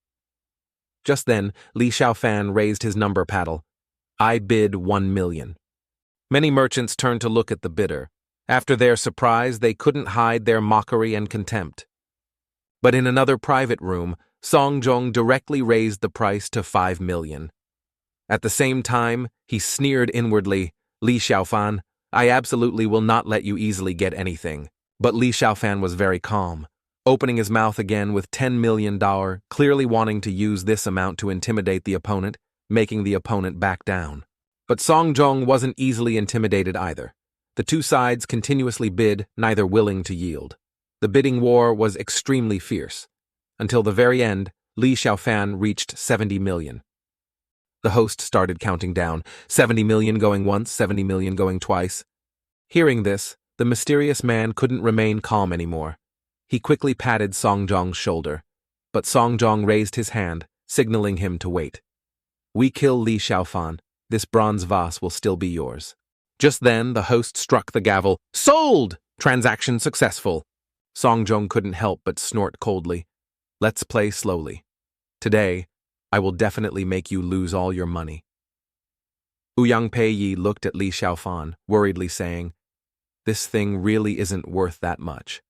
Just then, Li Xiaofan raised his number paddle. I bid 1 million. Many merchants turned to look at the bidder. After their surprise, they couldn't hide their mockery and contempt. But in another private room, Songjong directly raised the price to 5 million. At the same time, he sneered inwardly, Li Xiaofan, I absolutely will not let you easily get anything. But Li Xiaofan was very calm, opening his mouth again with $10 million, clearly wanting to use this amount to intimidate the opponent, making the opponent back down. But Songjong wasn't easily intimidated either. The two sides continuously bid, neither willing to yield. The bidding war was extremely fierce. Until the very end, Li Xiaofan reached 70 million. The host started counting down, 70 million going once, 70 million going twice. Hearing this, the mysterious man couldn't remain calm anymore. He quickly patted Songjong's shoulder, but Songjong raised his hand, signaling him to wait. We kill Li Xiaofan. This bronze vase will still be yours. Just then, the host struck the gavel. Sold! Transaction successful. Songjong couldn't help but snort coldly. Let's play slowly. Today, I will definitely make you lose all your money. Ouyang Peiyi looked at Li Xiaofan, worriedly saying, This thing really isn't worth that much.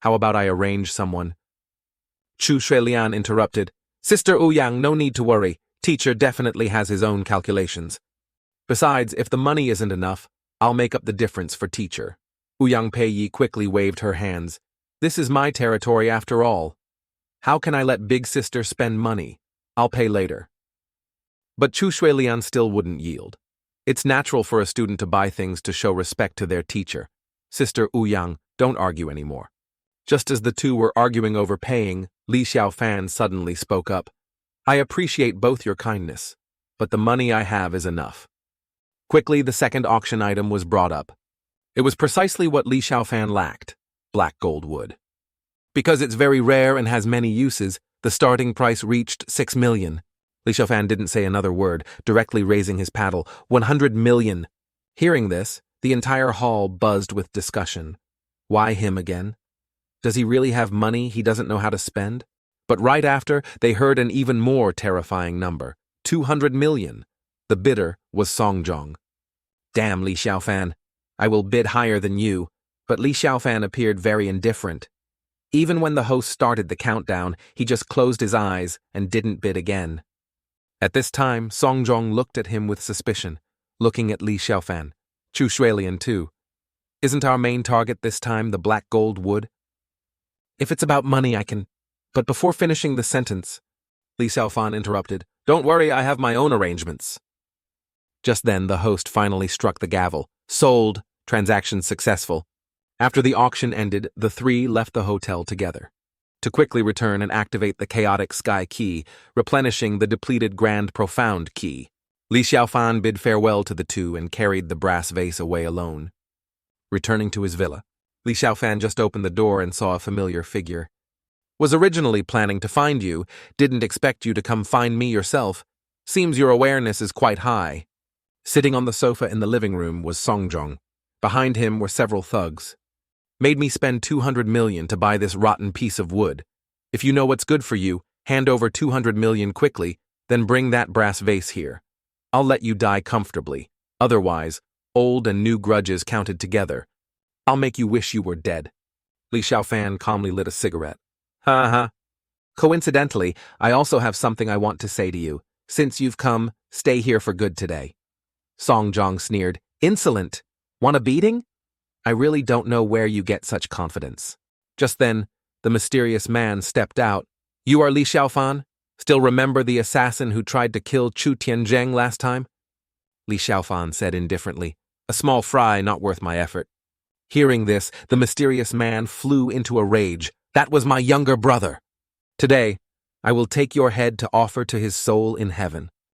How about I arrange someone? Chu Shuilian interrupted. Sister Ouyang, no need to worry. Teacher definitely has his own calculations. Besides, if the money isn't enough, I'll make up the difference for teacher. Ouyang Peiyi quickly waved her hands. This is my territory after all. How can I let big sister spend money? I'll pay later. But Chu Shuilian still wouldn't yield. It's natural for a student to buy things to show respect to their teacher. Sister Ouyang, don't argue anymore. Just as the two were arguing over paying, Li Xiaofan suddenly spoke up. I appreciate both your kindness, but the money I have is enough. Quickly, the second auction item was brought up. It was precisely what Li Xiaofan lacked, black gold wood. Because it's very rare and has many uses, the starting price reached 6 million. Li Xiaofan didn't say another word, directly raising his paddle. 100 million. Hearing this, the entire hall buzzed with discussion. Why him again? Does he really have money he doesn't know how to spend? But right after, they heard an even more terrifying number. 200 million. The bidder was Songjong. Damn, Li Xiaofan. I will bid higher than you. But Li Xiaofan appeared very indifferent. Even when the host started the countdown, he just closed his eyes and didn't bid again. At this time, Songjong looked at him with suspicion. looking at Li Xiaofan. Chu Shuilian too. Isn't our main target this time the black gold wood? If it's about money, I can... But before finishing the sentence, Li Xiaofan interrupted. Don't worry, I have my own arrangements. Just then, the host finally struck the gavel. Sold. Transaction successful. After the auction ended, the three left the hotel together, to quickly return and activate the chaotic sky key, replenishing the depleted grand profound key. Li Xiaofan bid farewell to the two and carried the brass vase away alone. Returning to his villa, Li Xiaofan just opened the door and saw a familiar figure. Was originally planning to find you, didn't expect you to come find me yourself. Seems your awareness is quite high. Sitting on the sofa in the living room was Songjong. Behind him were several thugs. Made me spend 200 million to buy this rotten piece of wood. If you know what's good for you, hand over 200 million quickly, then bring that brass vase here. I'll let you die comfortably. Otherwise, old and new grudges counted together. I'll make you wish you were dead. Li Xiaofan calmly lit a cigarette. Ha ha. Coincidentally, I also have something I want to say to you. Since you've come, stay here for good today. Songjong sneered. Insolent. Want a beating? I really don't know where you get such confidence. Just then, the mysterious man stepped out. You are Li Xiaofan? Still remember the assassin who tried to kill Chu Tianzheng last time? Li Xiaofan said indifferently. A small fry not worth my effort. Hearing this, the mysterious man flew into a rage. That was my younger brother. Today, I will take your head to offer to his soul in heaven.